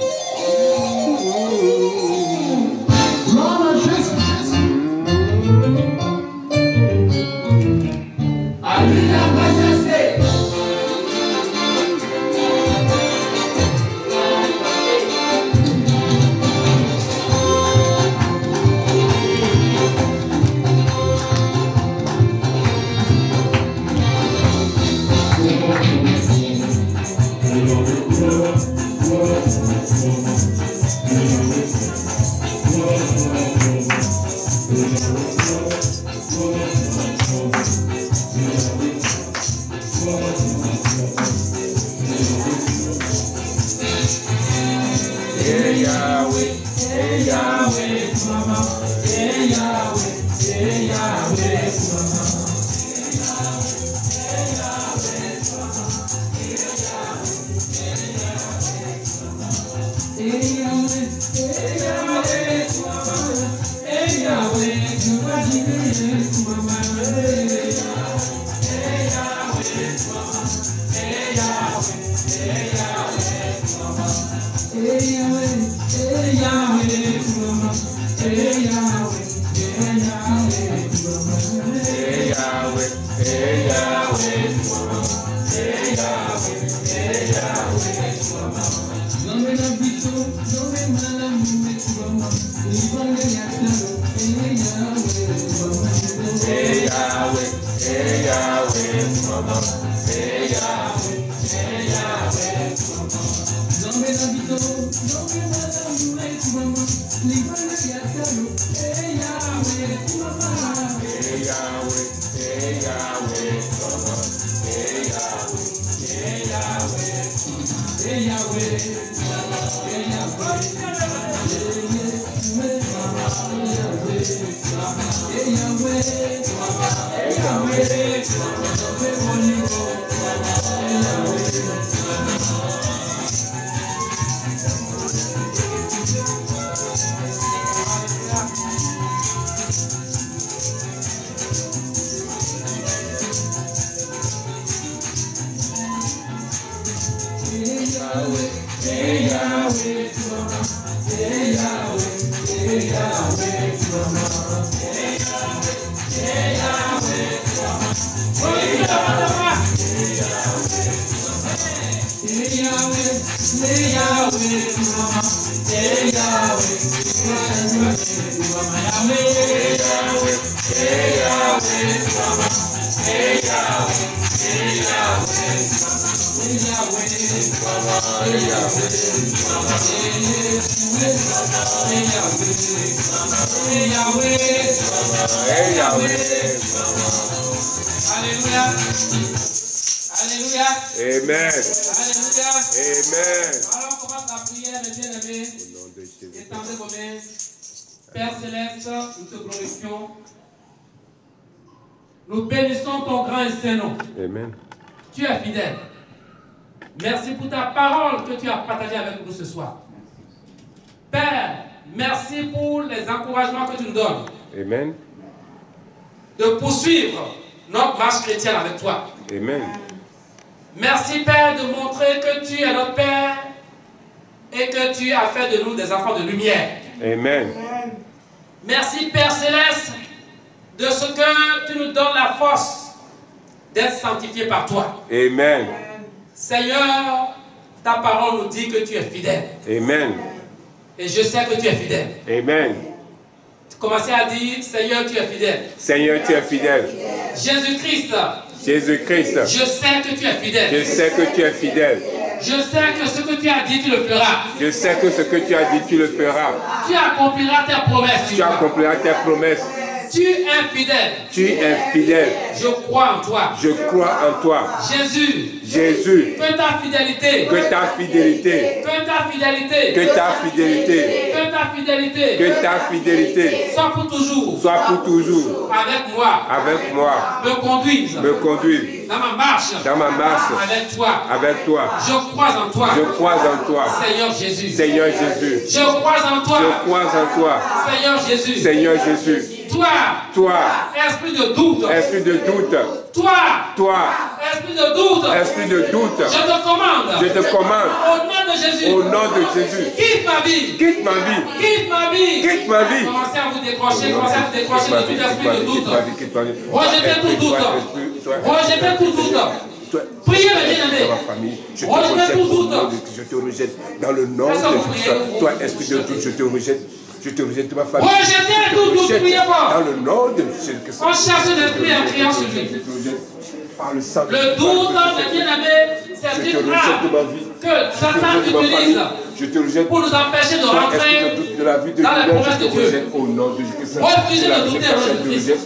Speaker 2: Amen.
Speaker 1: Alléluia.
Speaker 2: Amen.
Speaker 1: Alors on commence la prière, mes bien-aimés. Étendez vos mains. Père Céleste, nous te glorifions. Nous bénissons ton grand et saint nom.
Speaker 2: Amen.
Speaker 1: Tu es fidèle. Merci pour ta parole que tu as partagée avec nous ce soir. Père, merci pour les encouragements que tu nous donnes.
Speaker 2: Amen.
Speaker 1: De poursuivre notre marche chrétienne avec toi.
Speaker 2: Amen.
Speaker 1: Merci Père de montrer que tu es notre Père et que tu as fait de nous des enfants de lumière.
Speaker 2: Amen.
Speaker 1: Merci Père Céleste de ce que tu nous donnes la force d'être sanctifiés par toi.
Speaker 2: Amen.
Speaker 1: Seigneur, ta parole nous dit que tu es fidèle.
Speaker 2: Amen.
Speaker 1: Et je sais que tu es fidèle.
Speaker 2: Amen.
Speaker 1: Commencez à dire, Seigneur, tu es fidèle.
Speaker 2: Seigneur, tu es fidèle.
Speaker 1: Jésus-Christ.
Speaker 2: Jésus-Christ.
Speaker 1: Je sais que tu es fidèle.
Speaker 2: Je sais que tu es fidèle.
Speaker 1: Je sais que ce que tu as dit, tu le feras.
Speaker 2: Je sais que ce que tu as dit, tu le feras.
Speaker 1: Tu accompliras tes promesses.
Speaker 2: Tu accompliras tes promesses.
Speaker 1: Tu es fidèle.
Speaker 2: Tu es fidèle.
Speaker 1: Je crois en toi.
Speaker 2: Je crois en toi.
Speaker 1: Jésus.
Speaker 2: Jésus.
Speaker 1: Que ta fidélité.
Speaker 2: Que ta fidélité.
Speaker 1: Que ta fidélité.
Speaker 2: Que ta fidélité.
Speaker 1: Que ta fidélité.
Speaker 2: Que ta fidélité.
Speaker 1: Soit pour toujours.
Speaker 2: Soit pour toujours.
Speaker 1: Avec moi.
Speaker 2: Avec moi.
Speaker 1: Me conduise.
Speaker 2: Me conduise.
Speaker 1: Dans ma marche.
Speaker 2: Dans ma marche.
Speaker 1: Avec toi.
Speaker 2: Avec toi.
Speaker 1: Je crois en toi.
Speaker 2: Je crois en toi.
Speaker 1: Seigneur Jésus.
Speaker 2: Seigneur Jésus.
Speaker 1: Je crois en toi.
Speaker 2: Je crois en toi.
Speaker 1: Seigneur Jésus.
Speaker 2: Seigneur Jésus.
Speaker 1: Toi. Esprit de doute.
Speaker 2: Esprit de doute.
Speaker 1: Toi. Esprit de doute.
Speaker 2: Esprit de doute.
Speaker 1: Je te commande.
Speaker 2: Je te commande.
Speaker 1: Au nom de Jésus.
Speaker 2: Au nom de Jésus.
Speaker 1: Quitte ma vie.
Speaker 2: Quitte ma vie.
Speaker 1: Quitte ma vie.
Speaker 2: Quitte ma vie.
Speaker 1: Commencez à vous décrocher. Commencez à vous décrocher de tout esprit de doute. Rejetez tout doute. Rejetez tout doute. Priez le bien-aimé.
Speaker 2: Je te rejette dans le nom de Jésus. Toi, esprit de doute, je te rejette. Je te rejette de ma famille.
Speaker 1: Rejetez tout doute, priez pas.
Speaker 2: Dans le nom de Jésus.
Speaker 1: On cherche l'esprit en criant sur lui. Le doute, le bien-aimé, c'est une arme que Satan utilise pour nous empêcher de rentrer dans la promesse de Dieu. Refusez de douter au Jésus-Christ.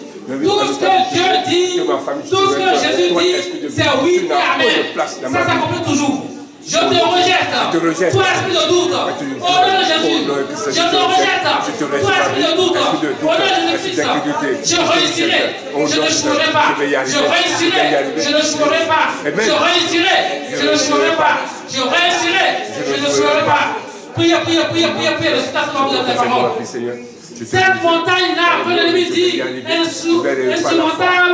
Speaker 1: Tout ce que Dieu dit, tout ce que Jésus dit, c'est oui et amen. Ça s'accomplit toujours. Je te rejette. Toi, esprit de doute. Au nom de Jésus. Je te rejette. Toi, esprit de doute. Au nom de Jésus-Christ. Je réussirai. Je ne jouerai pas. Je réussirai. Je ne jouerai pas. Je réussirai. Je ne jouerai pas. Je réussirai. Je ne jouerai pas. Priez. Le Seigneur de ta parole. Cette montagne-là, que l'ennemi dit, insurmontable,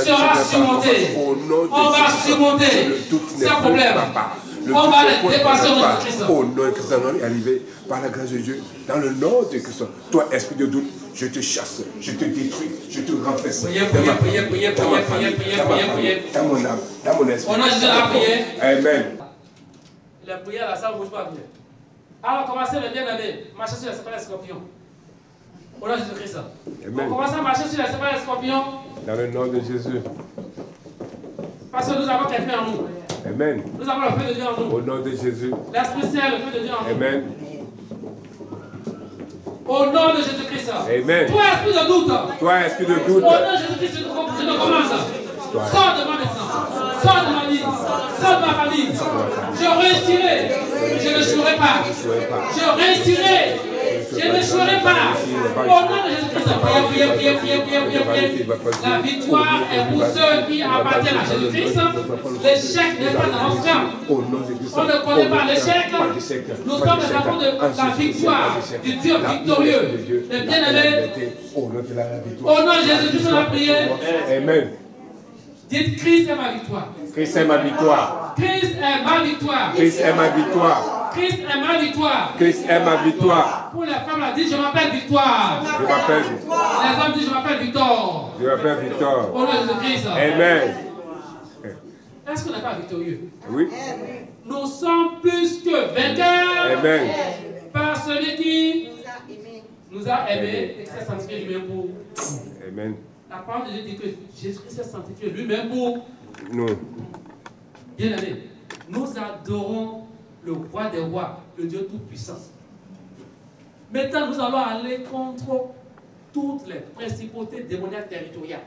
Speaker 1: sera surmontée. On va surmonter ces problèmes. On va les dépasser au nom de Christ.
Speaker 2: Au nom de Christ, on est arrivé par la grâce de Dieu. Dans le nom de Christ. Toi, esprit de doute, je te chasse, je te détruis, je te renverse.
Speaker 1: Priez.
Speaker 2: Dans mon âme, dans mon esprit.
Speaker 1: On a Jésus à prier.
Speaker 2: Amen.
Speaker 1: La prière, là, ça ne bouge pas bien. Alors, commencez le bien-aimé. Marchez sur les scorpions. Au nom de Jésus-Christ. On commence à marcher sur les scorpions.
Speaker 2: Dans le nom de Jésus.
Speaker 1: Parce que nous avons quelqu'un en nous.
Speaker 2: Amen.
Speaker 1: Nous avons le feu de Dieu en nous.
Speaker 2: Au nom de Jésus.
Speaker 1: L'Esprit Saint, le feu de Dieu en nous.
Speaker 2: Amen.
Speaker 1: Au nom de Jésus-Christ.
Speaker 2: Amen.
Speaker 1: Toi, esprit de doute.
Speaker 2: Toi, esprit de doute.
Speaker 1: Au nom de Jésus-Christ, je te commande. Sors de moi maintenant. Sors de ma vie. Sors de ma famille. Je réussirai. Je ne jouerai pas. Je réussirai. Je ne jouerai pas. Au nom de Jésus-Christ. Priez. La victoire est pour ceux qui appartiennent à Jésus-Christ. L'échec n'est pas dans notre cœur. On ne connaît pas l'échec. Nous sommes les enfants de la victoire, du Dieu victorieux. Les bien-aimés. Au nom de Jésus-Christ, on a prié.
Speaker 2: Amen.
Speaker 1: Dites Christ est ma victoire.
Speaker 2: Christ est ma victoire.
Speaker 1: Christ est ma victoire.
Speaker 2: Christ est ma victoire.
Speaker 1: Christ est ma victoire.
Speaker 2: Christ est ma victoire.
Speaker 1: Pour les femmes, elle dit je m'appelle Victoire.
Speaker 2: Je m'appelle Victoire.
Speaker 1: Les hommes disent je m'appelle Victor.
Speaker 2: Je m'appelle Victor.
Speaker 1: Au nom de Jésus-Christ.
Speaker 2: Amen.
Speaker 1: Est-ce qu'on n'est pas victorieux?
Speaker 2: Oui.
Speaker 1: Nous sommes plus que vainqueurs.
Speaker 2: Amen.
Speaker 1: Par celui qui nous a aimés et qui s'est sanctifié lui-même pour.
Speaker 2: Amen.
Speaker 1: La parole de Dieu dit que Jésus-Christ s'est sanctifié lui-même pour
Speaker 2: nous.
Speaker 1: Bien aimé, nous adorons le roi des rois, le Dieu tout-puissant. Maintenant, nous allons aller contre toutes les principautés démoniaques territoriales.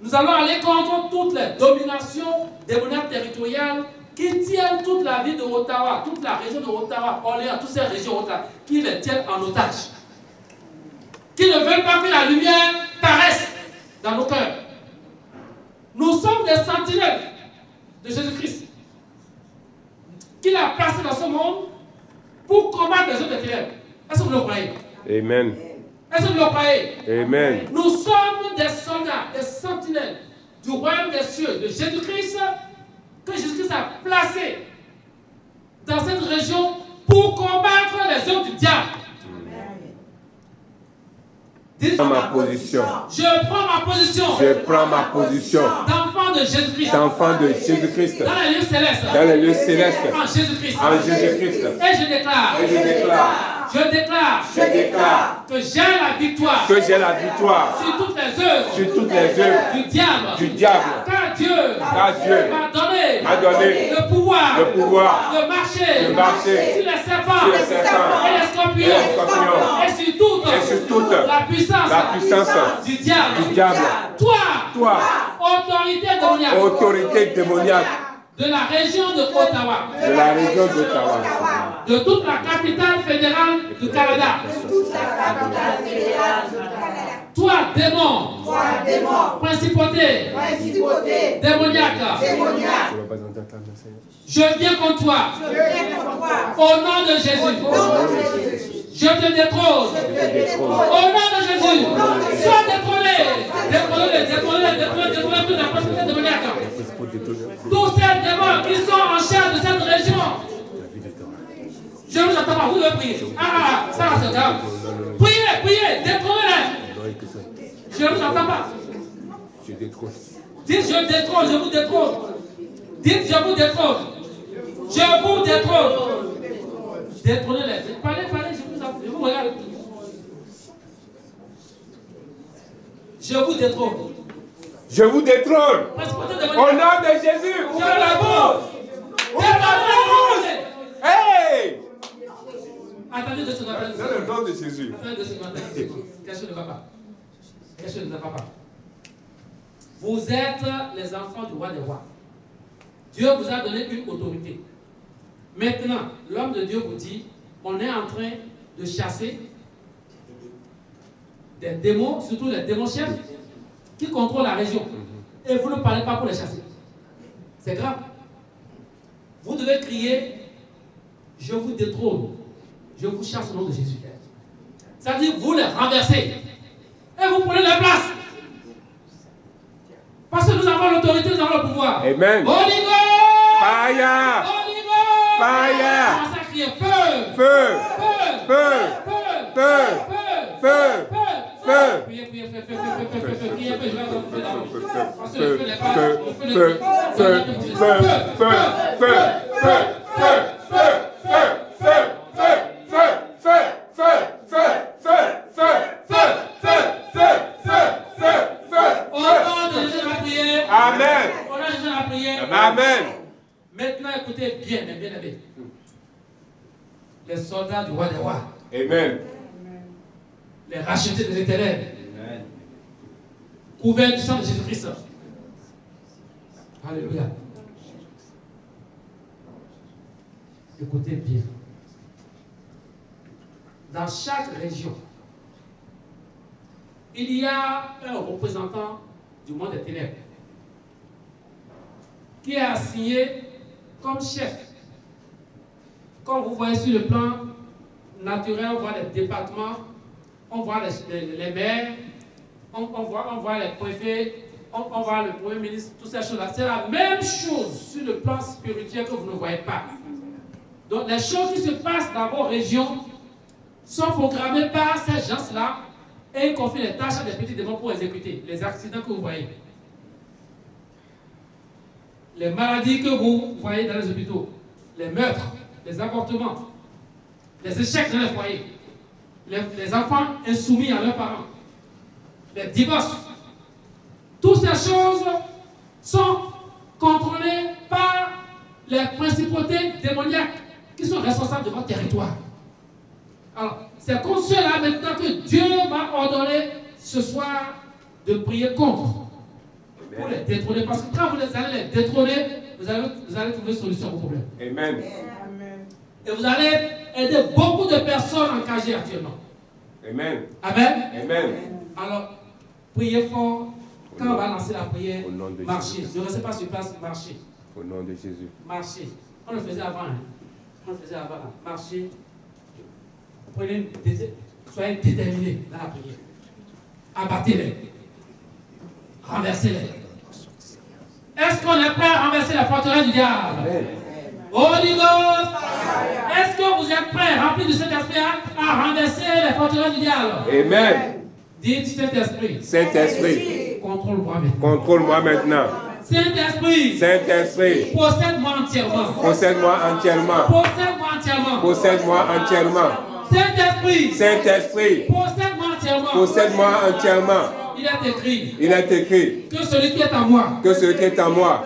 Speaker 1: Nous allons aller contre toutes les dominations démoniaques territoriales qui tiennent toute la ville de Ottawa, toute la région de Ottawa, Orléans, toutes ces régions Ottawa, qui les tiennent en otage. Qui ne veulent pas que la lumière paraisse dans nos cœurs. Nous sommes des sentinelles de Jésus-Christ, qu'il a placé dans ce monde pour combattre les autres ténèbres. Est-ce que vous le croyez?
Speaker 2: Amen.
Speaker 1: Est-ce que vous le croyez?
Speaker 2: Amen.
Speaker 1: Nous sommes des soldats, des sentinelles du royaume des cieux, de Jésus-Christ, que Jésus-Christ a placé dans cette région pour combattre les œuvres du diable.
Speaker 2: Je prends ma position.
Speaker 1: Je prends ma position.
Speaker 2: Je prends ma position.
Speaker 1: D'enfant d'enfants de Jésus-Christ.
Speaker 2: D'enfants de Jésus-Christ.
Speaker 1: Dans les lieux célestes.
Speaker 2: Dans les lieux célestes.
Speaker 1: En Jésus-Christ.
Speaker 2: En Jésus-Christ.
Speaker 1: Et je déclare.
Speaker 2: Et je déclare.
Speaker 1: Je déclare.
Speaker 2: Je déclare.
Speaker 1: Que j'ai la victoire.
Speaker 2: Que j'ai la victoire.
Speaker 1: Sur toutes les œuvres.
Speaker 2: Sur toutes les œuvres.
Speaker 1: Du diable.
Speaker 2: Du diable.
Speaker 1: Car Dieu. M'a donné. Le pouvoir.
Speaker 2: Le pouvoir.
Speaker 1: De marcher.
Speaker 2: De marcher.
Speaker 1: Sur les serpents.
Speaker 2: Sur les serpents.
Speaker 1: Et les scorpions. Et sur toute. La puissance. Du diable.
Speaker 2: Du diable.
Speaker 1: Toi. Autorité démoniaque.
Speaker 2: Autorité démoniaque.
Speaker 1: De la région de Ottawa.
Speaker 2: De la région d'Ottawa.
Speaker 1: De toute la capitale fédérale du Canada. Toi, démon. Principauté. Démoniaque. Je viens contre toi. Au nom de Jésus. Je te détrône. Au nom de Jésus. Sois détrôné. Détrôné toute la principauté démoniaque. Tous ces démons qui sont en charge de cette région. Je ne vous attends pas, vous devez prier. Ça c'est grave. Priez, détrônez-les. Je ne vous attends pas. Dites je détrône, je vous détrône. Dites je vous détrône. Je vous détrône. Détrônez-les. Parlez, je vous regarde. Je vous détrône.
Speaker 2: Je vous détrône. Au nom de Jésus.
Speaker 1: Je la bouche.
Speaker 2: Hey!
Speaker 1: Attendez 2 secondes.
Speaker 2: Dans le nom de Jésus.
Speaker 1: Attendez 2 secondes. Question ne va pas. Question ne va pas. Vous êtes les enfants du roi des rois. Dieu vous a donné une autorité. Maintenant, l'homme de Dieu vous dit, on est en train de chasser des démons, surtout les démons chefs, qui contrôlent la région. Et vous ne parlez pas pour les chasser. C'est grave. Vous devez crier, je vous détrône, je vous chasse au nom de Jésus. Ça dit, vous les renversez. Et vous prenez la place. Parce que nous avons l'autorité, nous avons le pouvoir.
Speaker 2: Amen.
Speaker 1: Holy Ghost!
Speaker 2: Fire!
Speaker 1: Holy Ghost!
Speaker 2: Fire!
Speaker 1: On va crier feu!
Speaker 2: Feu! Feu! Feu! Feu! Feu!
Speaker 1: Priez,
Speaker 2: Amen. Amen.
Speaker 1: Maintenant, écoutez bien, bien aimés. Les soldats du roi des rois.
Speaker 2: Amen.
Speaker 1: Les rachetés de l'Éternel. Couverts du sang de Jésus-Christ. Alléluia. Écoutez bien. Dans chaque région, il y a un représentant du monde des ténèbres qui est assigné comme chef. Comme vous voyez sur le plan naturel, on voit les départements, on voit les maires, on voit les préfets, on voit le premier ministre, toutes ces choses-là. C'est la même chose sur le plan spirituel que vous ne voyez pas. Donc les choses qui se passent dans vos régions sont programmées par ces gens-là et ils confient les tâches à des petits démons pour exécuter les accidents que vous voyez. Les maladies que vous voyez dans les hôpitaux, les meurtres, les avortements, les échecs dans les foyers, les enfants insoumis à leurs parents, les divorces, toutes ces choses sont contrôlées par les principautés démoniaques qui sont responsables de votre territoire. Alors, c'est comme cela maintenant que Dieu m'a ordonné ce soir de prier contre. Pour les détrôner. Parce que quand vous allez les détrôner, vous allez trouver solution à vos problèmes.
Speaker 2: Amen.
Speaker 1: Et vous allez aider beaucoup de personnes engagées actuellement.
Speaker 2: Amen.
Speaker 1: Amen.
Speaker 2: Amen.
Speaker 1: Alors, priez fort. Quand on va lancer la prière, marchez. Ne restez pas sur place, marchez.
Speaker 2: Au nom de Jésus.
Speaker 1: Marchez. On le faisait avant. Hein. On le faisait avant. Là. Marchez. Soyez déterminés dans la prière. Abattez-les. Renversez-les. Est-ce qu'on est prêt à renverser la forteresse du diable? Holy Ghost! Est-ce que vous êtes prêts, remplis de cet esprit, à renverser les forteresses du diable?
Speaker 2: Amen.
Speaker 1: Dites Saint-Esprit.
Speaker 2: Saint-Esprit.
Speaker 1: Contrôle-moi maintenant.
Speaker 2: Contrôle-moi maintenant.
Speaker 1: Saint-Esprit.
Speaker 2: Saint-Esprit.
Speaker 1: Possède-moi entièrement.
Speaker 2: Possède-moi entièrement.
Speaker 1: Possède-moi entièrement.
Speaker 2: Possède-moi entièrement.
Speaker 1: Saint-Esprit.
Speaker 2: Saint-Esprit.
Speaker 1: Possède-moi entièrement.
Speaker 2: Possède-moi entièrement.
Speaker 1: Il est écrit.
Speaker 2: Il est écrit.
Speaker 1: Que celui qui est en moi.
Speaker 2: Que celui qui est en moi.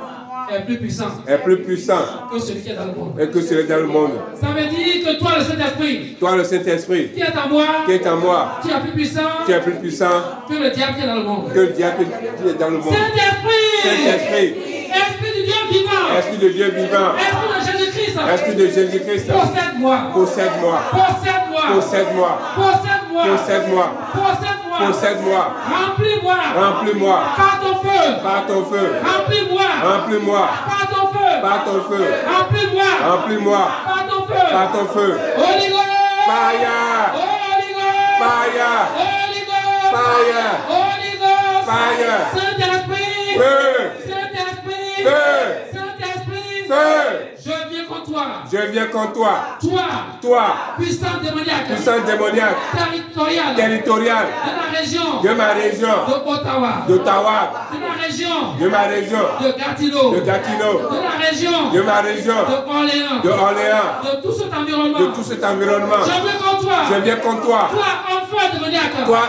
Speaker 1: Est plus puissant.
Speaker 2: Est plus puissant.
Speaker 1: Que celui qui est dans le monde.
Speaker 2: Et que celui qui est dans le monde.
Speaker 1: Ça veut dire que toi, le Saint-Esprit.
Speaker 2: Toi, le Saint-Esprit.
Speaker 1: Qui est en moi.
Speaker 2: Qui est en moi.
Speaker 1: Tu es plus puissant.
Speaker 2: Tu es plus puissant.
Speaker 1: Que le diable qui est dans le monde.
Speaker 2: Que le diable qui est dans le monde.
Speaker 1: Saint-Esprit.
Speaker 2: Saint-Esprit.
Speaker 1: Esprit du Dieu vivant.
Speaker 2: Esprit de Dieu vivant.
Speaker 1: Esprit de Jésus-Christ.
Speaker 2: Esprit de Jésus-Christ.
Speaker 1: Possède-moi.
Speaker 2: Possède-moi.
Speaker 1: Possède-moi.
Speaker 2: Possède-moi.
Speaker 1: Possède-moi.
Speaker 2: Possède-moi.
Speaker 1: Possède-moi.
Speaker 2: Possède-moi.
Speaker 1: Remplis-moi.
Speaker 2: Remplis-moi.
Speaker 1: Par ton feu.
Speaker 2: Par ton feu.
Speaker 1: Remplis-moi.
Speaker 2: Remplis-moi.
Speaker 1: Par ton feu.
Speaker 2: Par ton feu.
Speaker 1: Remplis-moi.
Speaker 2: Remplis-moi.
Speaker 1: Par ton feu.
Speaker 2: Par ton feu.
Speaker 1: Holy Ghost.
Speaker 2: Fire.
Speaker 1: Holy Ghost.
Speaker 2: Fire.
Speaker 1: Holy Ghost.
Speaker 2: Fire.
Speaker 1: Holy Ghost.
Speaker 2: Fire.
Speaker 1: Saint-Esprit.
Speaker 2: Feu.
Speaker 1: Saint-Esprit.
Speaker 2: Feu.
Speaker 1: Saint-Esprit.
Speaker 2: Feu.
Speaker 1: Je viens contre toi.
Speaker 2: Je viens contre toi.
Speaker 1: Toi.
Speaker 2: Toi.
Speaker 1: Puissant démoniaque.
Speaker 2: Puissant démoniaque.
Speaker 1: Territorial.
Speaker 2: Territorial.
Speaker 1: De la région.
Speaker 2: De ma région.
Speaker 1: D'Ottawa.
Speaker 2: D'Ottawa.
Speaker 1: De la région.
Speaker 2: De ma région.
Speaker 1: De Gatineau.
Speaker 2: De Gatineau.
Speaker 1: De la région.
Speaker 2: De ma région.
Speaker 1: D'Orléans.
Speaker 2: De Orléans.
Speaker 1: De tout cet environnement.
Speaker 2: De tout cet environnement.
Speaker 1: Je viens contre toi.
Speaker 2: Je viens contre toi.
Speaker 1: Toi, enfant démoniaque.
Speaker 2: Toi,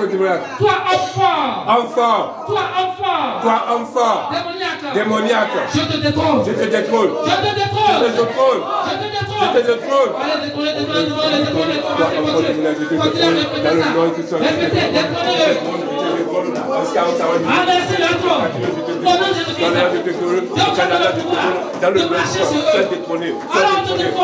Speaker 2: démoniaque.
Speaker 1: Toi, enfant.
Speaker 2: Enfant.
Speaker 1: Toi, enfant.
Speaker 2: Toi, enfant.
Speaker 1: Démoniaque.
Speaker 2: Démoniaque.
Speaker 1: Je te détrône.
Speaker 2: Je te détrône.
Speaker 1: Je te détrône.
Speaker 2: Je te détrône.
Speaker 1: Je te détrône.
Speaker 2: Je te détrône.
Speaker 1: Allez, détrônez, détrônez, détrônez, détrônez.
Speaker 2: Toi, enfant démoniaque, je te détrône. Dans le nom de Christ.
Speaker 1: Répétez, détrônez-le. Renversez le trône. Au nom de Jésus-Christ.
Speaker 2: Dans le nom de Jésus, sois détrôné.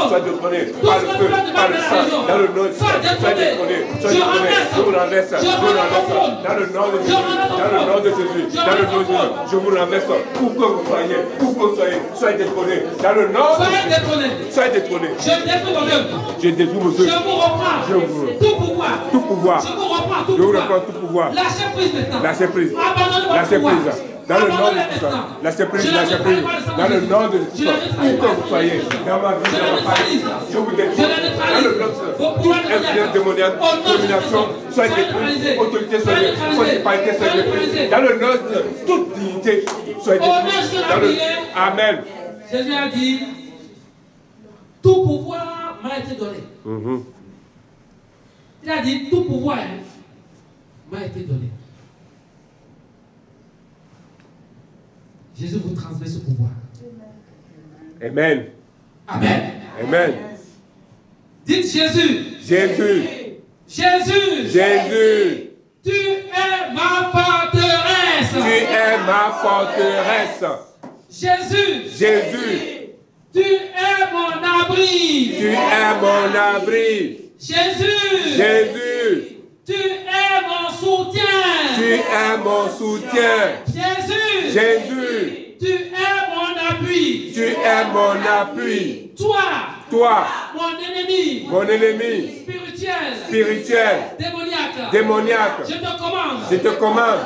Speaker 2: Sois détrôné. Par le feu, par le sang. Dans le nom de Jésus, sois détrôné. Sois détrôné. Je vous renverse. Je vous renverse. Dans le nom de Jésus. Dans le nom de Jésus. Dans le nom de Jésus. Je vous renverse. Où que vous soyez. Où que vous soyez. Soyez détrôné. Dans le nom de Jésus. Soyez détrôné.
Speaker 1: Je détruis vos œuvres.
Speaker 2: Je détruis vos œuvres.
Speaker 1: Je vous reprends. tout pouvoir.
Speaker 2: Tout pouvoir.
Speaker 1: Je vous reprends tout
Speaker 2: Je vous
Speaker 1: pouvoir.
Speaker 2: reprends tout pouvoir.
Speaker 1: Lâchez prise maintenant.
Speaker 2: Lâchez prise.
Speaker 1: Abandonnez votre
Speaker 2: Lâchez
Speaker 1: pouvoir.
Speaker 2: prise. Dans le nom de Jésus. Lâchez prise, lâchez prise. Dans le nom de Jésus. Où que vous soyez. Dans ma vie, dans ma famille. Je vous détruis. Dans le nom de Jésus. Toute influence démoniaque, domination, soyez détruite. Autorité, soyez détruite. Principalité, soyez détruite. Dans le nom de Jésus. Toute dignité, soyez détruite. Dans le... Amen.
Speaker 1: Jésus a dit, tout pouvoir m'a été donné. Il a dit, tout pouvoir m'a été donné. Jésus vous transmet ce pouvoir.
Speaker 2: Amen.
Speaker 1: Amen.
Speaker 2: Amen.
Speaker 1: Dites Jésus.
Speaker 2: Jésus.
Speaker 1: Jésus.
Speaker 2: Jésus.
Speaker 1: Tu es ma forteresse.
Speaker 2: Tu es ma forteresse.
Speaker 1: Jésus.
Speaker 2: Jésus.
Speaker 1: Tu es mon abri.
Speaker 2: Tu es mon abri.
Speaker 1: Jésus.
Speaker 2: Jésus.
Speaker 1: Tu es mon soutien.
Speaker 2: Tu es mon soutien.
Speaker 1: Jésus.
Speaker 2: Jésus.
Speaker 1: Tu es mon appui.
Speaker 2: Tu es mon appui.
Speaker 1: Toi, mon ennemi spirituel,
Speaker 2: démoniaque, je te commande,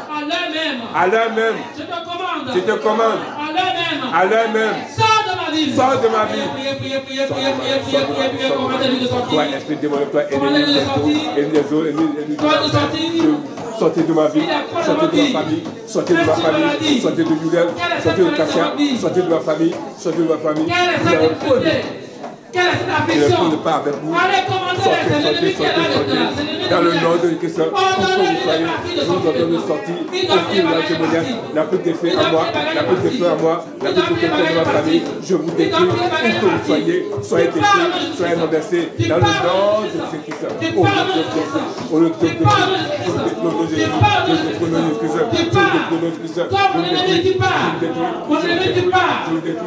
Speaker 2: à l'heure même, je te commande, à l'heure même, sors de ma vie, toi, esprit démoniaque, toi, ennemi des autres, sortez de ma vie, sortez de ma famille, sortez de ma famille, sortez de Juliette, sortez de Cassia, sortez de ma famille, sortez de ma famille.
Speaker 1: Quelle est cette affliction?
Speaker 2: Allez commander l'ennemi qui est là. Dans le nom de Christ, où que vous soyez, nous entendons de sortir, aucune la témoignage n'a plus d'effet à moi, n'a plus d'effet à moi, n'a plus d'effet à ma famille. Je vous détruis, où que vous soyez, soyez détruits, soyez renversés. Dans le nom de Jésus-Christ, au nom de Jésus, au nom de Jésus, au nom de Jésus, au nom de Jésus,
Speaker 1: mon ennemi qui part, mon ennemi qui part,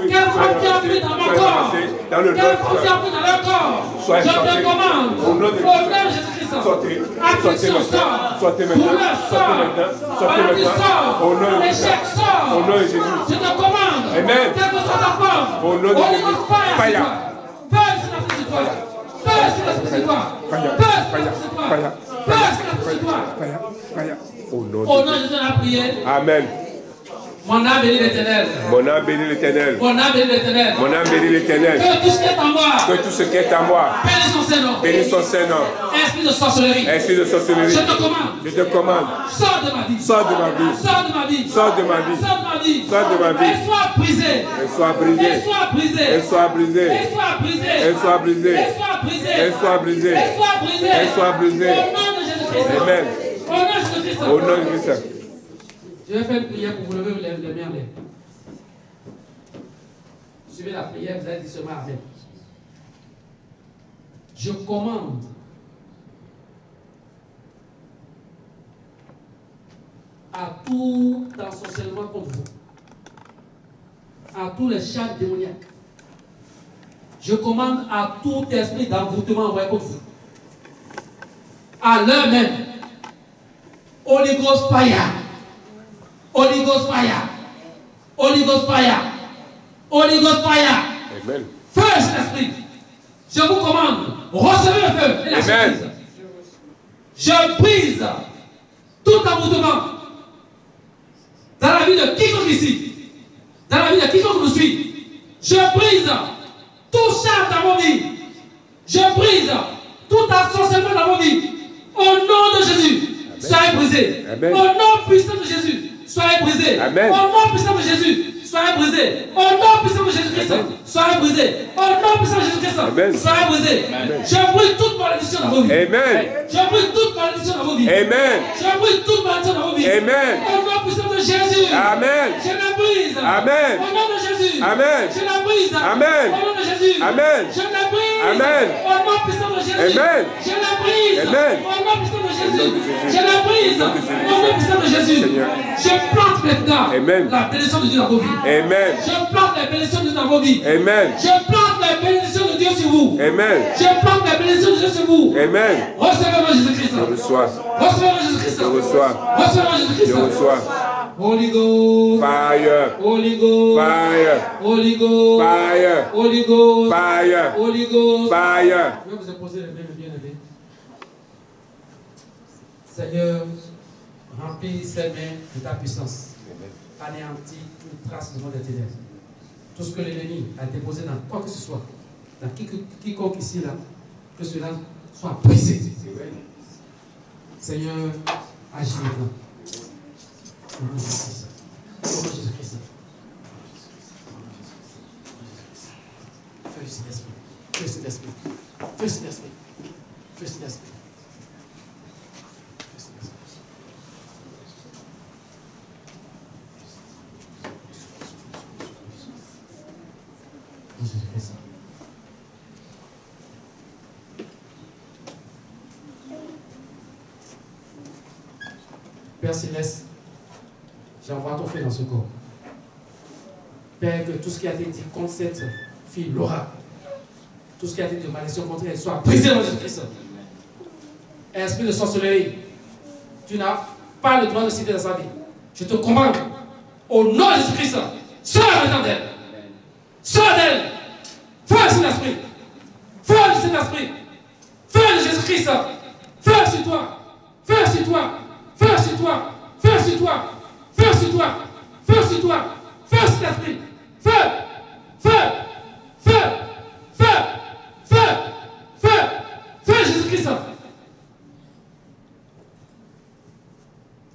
Speaker 1: quelle frontière pris dans mon corps, quelle frontière pris dans leur corps, je te commande, au nom de Jésus-Christ, affliction sort, douleur sort, au nom de l'échec sort,
Speaker 2: au nom de Jésus,
Speaker 1: je te commande,
Speaker 2: Amen.
Speaker 1: quelle que soit ta forme,
Speaker 2: au nom de Jésus,
Speaker 1: fire, fire sur la sur toi, fire sur la sur toi, fire sur toi, fire sur la sur toi,
Speaker 2: au nom
Speaker 1: au nom de Jésus, la prière.
Speaker 2: Amen.
Speaker 1: Mon âme bénit l'Éternel.
Speaker 2: Mon âme bénit l'Éternel.
Speaker 1: Mon âme bénit l'Éternel.
Speaker 2: Mon âme bénit l'Éternel.
Speaker 1: Que tout ce qui est en moi.
Speaker 2: Que tout ce qui est en moi.
Speaker 1: Bénis son Saint-Nom.
Speaker 2: Bénis son Saint-Nom.
Speaker 1: Esprit de sorcellerie.
Speaker 2: Esprit de sorcellerie.
Speaker 1: Je te commande.
Speaker 2: Je te commande.
Speaker 1: Sors de ma vie.
Speaker 2: Sors de ma vie.
Speaker 1: Sors de ma vie.
Speaker 2: Sors de ma vie.
Speaker 1: Sors de ma vie.
Speaker 2: Sors de ma vie.
Speaker 1: Et sois brisé.
Speaker 2: Et sois brisé.
Speaker 1: Et sois brisé.
Speaker 2: Et sois brisé.
Speaker 1: Et sois brisé.
Speaker 2: Et sois brisé.
Speaker 1: Et sois brisé.
Speaker 2: Et sois brisé.
Speaker 1: Et sois brisé.
Speaker 2: Et sois brisé.
Speaker 1: Au nom de Jésus-Christ.
Speaker 2: Amen.
Speaker 1: Au nom de Jésus-Christ.
Speaker 2: Au nom de Christ.
Speaker 1: Je vais faire une prière pour vous lever les mains en l'air. Suivez la prière, vous allez dire seulement Amen. Je commande à tout ensorcellement contre vous, à tous les chats démoniaques. Je commande à tout esprit d'envoûtement envoyé contre vous. À l'heure même, Holy Ghost fire, Holy Ghost fire, Holy Ghost fire, Holy Ghost fire.
Speaker 2: Amen.
Speaker 1: Feu Saint-Esprit, je vous commande, recevez le feu et la surprise. Je brise tout envoûtement dans la vie de quiconque ici, dans la vie de quiconque nous suit. Je brise tout charme dans vos vies. Je brise tout ensorcellement dans vos vies. Au nom de Jésus, soyez brisés. Amen. Au nom puissant de Jésus, soyez brisés. Amen. Au nom puissant de Jésus, soyez brisés. Au nom puissant de Jésus-Christ, soyez brisés. Au nom puissant de Jésus-Christ, soyez brisés. Je brise toute malédiction dans vos vies. Amen. Je brise toute malédiction dans vos vies. Amen. Je brise toute malédiction dans vos vies. Amen. Au nom puissant de Jésus. Amen. Je la brise. Amen. Au nom de Jésus. Amen. Je la brise. Amen. Au nom de Jésus. Amen. Je la brise. Amen. Au nom puissant de Jésus. Amen. Je la brise. Amen. Au nom puissant de Jésus. Je la brise. Au nom puissant de Jésus. Je plante maintenant la bénédiction de Dieu dans vos vies. Amen. Je plante la bénédiction de Dieu dans vos vies. Amen. Je plante la bénédiction de Dieu sur vous. Amen. Je plante la bénédiction de Dieu sur vous. Amen. Recevez-moi Jésus-Christ. Je reçois. Recevez-moi Jésus-Christ. Je reçois. Recevez-moi Jésus-Christ. Je reçois. Holy Ghost. Fire. Holy Ghost. Fire. Holy Ghost. Fire. Holy Ghost. Fire. Holy Ghost. Fire. Je vais vous imposer les mains bien levées. Seigneur, remplis ces mains de ta puissance. Anéantis toute trace du monde des ténèbres. Tout ce que l'ennemi a déposé dans quoi que ce soit, dans quiconque ici, là, que cela soit brisé. Seigneur, agis maintenant. Au nom de Jésus-Christ. Au nom de Jésus-Christ. Feu Saint-Esprit. Feu Saint-Esprit. Feu Saint-Esprit. Feu Saint-Esprit. Père Céleste, j'envoie ton feu dans ce corps. Père, que tout ce qui a été dit contre cette fille, Laura, tout ce qui a été dit de malédiction contre elle, soit brisé dans Jésus-Christ. Esprit de sorcellerie, tu n'as pas le droit de citer dans sa vie. Je te commande, au nom de Jésus-Christ, sors maintenant d'elle. Sors d'elle. Feu de Saint-Esprit. Feu de Saint-Esprit. Feu de Jésus-Christ. Feu sur toi. Feu sur toi. Feu sur toi. Feu sur toi. Feu sur toi. Feu sur toi. Feu sur l'esprit. Feu. Feu. Feu. Feu. Feu. Feu. Feu Jésus-Christ.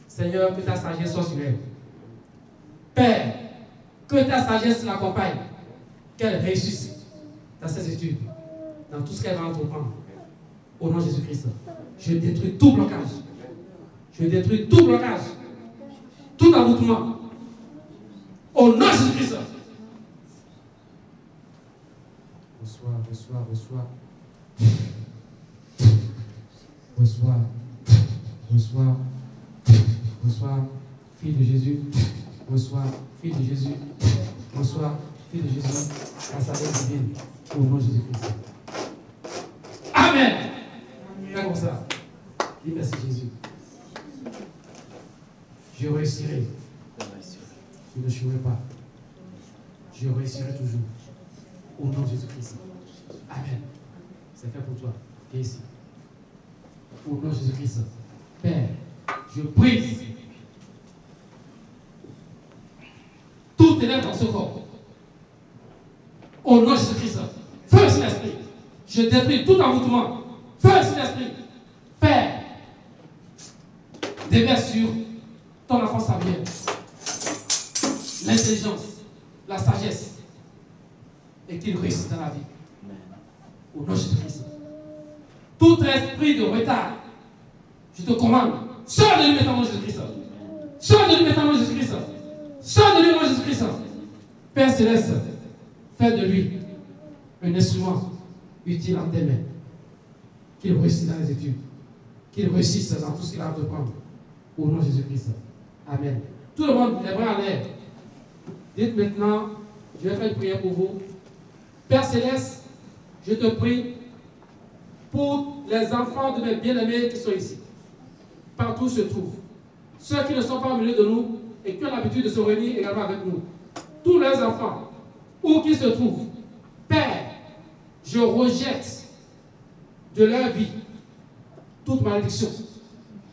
Speaker 1: Seigneur, que ta sagesse soit sur elle. Père, que ta sagesse l'accompagne. Qu'elle réussisse dans ses études, dans tout ce qu'elle va entreprendre. Au nom de Jésus-Christ. Je détruis tout blocage. Je détruis tout blocage. Tout envoûtement. Au nom de Jésus-Christ. Reçois, reçois, reçois. Reçois. Reçois. Reçois, fille de Jésus. Reçois, fille de Jésus. Reçois, fille de Jésus. La sagesse divine. Au nom de Jésus-Christ. Amen. Fais comme ça. Dis merci Jésus. Je réussirai. Je ne jouerai pas. Je réussirai toujours. Au nom de Jésus-Christ. Amen. C'est fait pour toi. Viens ici. Au nom de Jésus-Christ. Père, je brise ce corps. Au nom de Jésus-Christ, feu Saint-Esprit, je détruis tout envoûtement. Feu Saint-Esprit, Père, déverse sur ton enfant Samuel l'intelligence, la sagesse, et qu'il réussisse dans la vie. Au nom de Jésus-Christ. Tout esprit de retard, je te commande, sors de lui maintenant au nom de Jésus-Christ. Sors de lui maintenant au nom de Jésus-Christ. Sors de lui au nom de Jésus-Christ. Père Céleste, fais de lui un instrument utile en tes mains. Qu'il réussisse dans les études. Qu'il réussisse dans tout ce qu'il a à te prendre. Au nom de Jésus-Christ. Amen. Tout le monde, les bras en l'air. Dites maintenant, je vais faire une prière pour vous. Père Céleste, je te prie pour les enfants de mes bien-aimés qui sont ici. Partout où se trouvent. Ceux qui ne sont pas au milieu de nous et qui ont l'habitude de se réunir également avec nous. Tous leurs enfants, où qu'ils se trouvent. Père, je rejette de leur vie toute malédiction.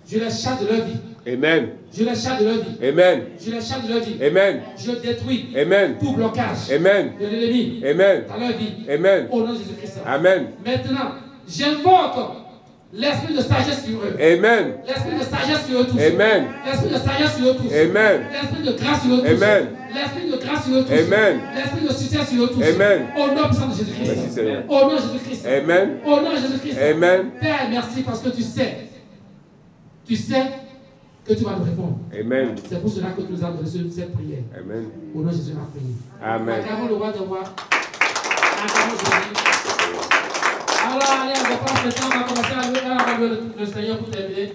Speaker 1: Je les chasse de leur vie.
Speaker 2: Amen.
Speaker 1: Je les chasse de leur vie.
Speaker 2: Amen.
Speaker 1: Je les chasse de leur vie.
Speaker 2: Amen.
Speaker 1: Je détruis
Speaker 2: Amen.
Speaker 1: tout blocage
Speaker 2: Amen.
Speaker 1: de l'ennemi
Speaker 2: Amen.
Speaker 1: dans leur vie.
Speaker 2: Amen.
Speaker 1: Au nom de Jésus-Christ.
Speaker 2: Amen.
Speaker 1: Maintenant, j'invoque l'esprit de sagesse sur eux.
Speaker 2: Amen.
Speaker 1: L'esprit de sagesse sur eux tous.
Speaker 2: Amen.
Speaker 1: L'esprit de sagesse sur eux tous.
Speaker 2: Amen.
Speaker 1: L'esprit de grâce sur eux tous.
Speaker 2: Amen.
Speaker 1: L'esprit de grâce sur eux tous.
Speaker 2: Amen.
Speaker 1: L'esprit de succès sur eux tous.
Speaker 2: Amen.
Speaker 1: Au nom puissant de Jésus-Christ.
Speaker 2: Merci, Seigneur.
Speaker 1: Au nom de Jésus-Christ.
Speaker 2: Amen.
Speaker 1: Au nom de Jésus-Christ.
Speaker 2: Amen.
Speaker 1: Père, merci parce que tu sais. Tu sais que tu vas nous répondre.
Speaker 2: Amen.
Speaker 1: C'est pour cela que nous avons reçu cette prière.
Speaker 2: Amen.
Speaker 1: Au nom de Jésus, on a prié.
Speaker 2: Amen.
Speaker 1: Acclamons le roi de roi. Acclamons Jésus. Alors, allez, on va prendre le temps, on va commencer à louer le Seigneur pour terminer.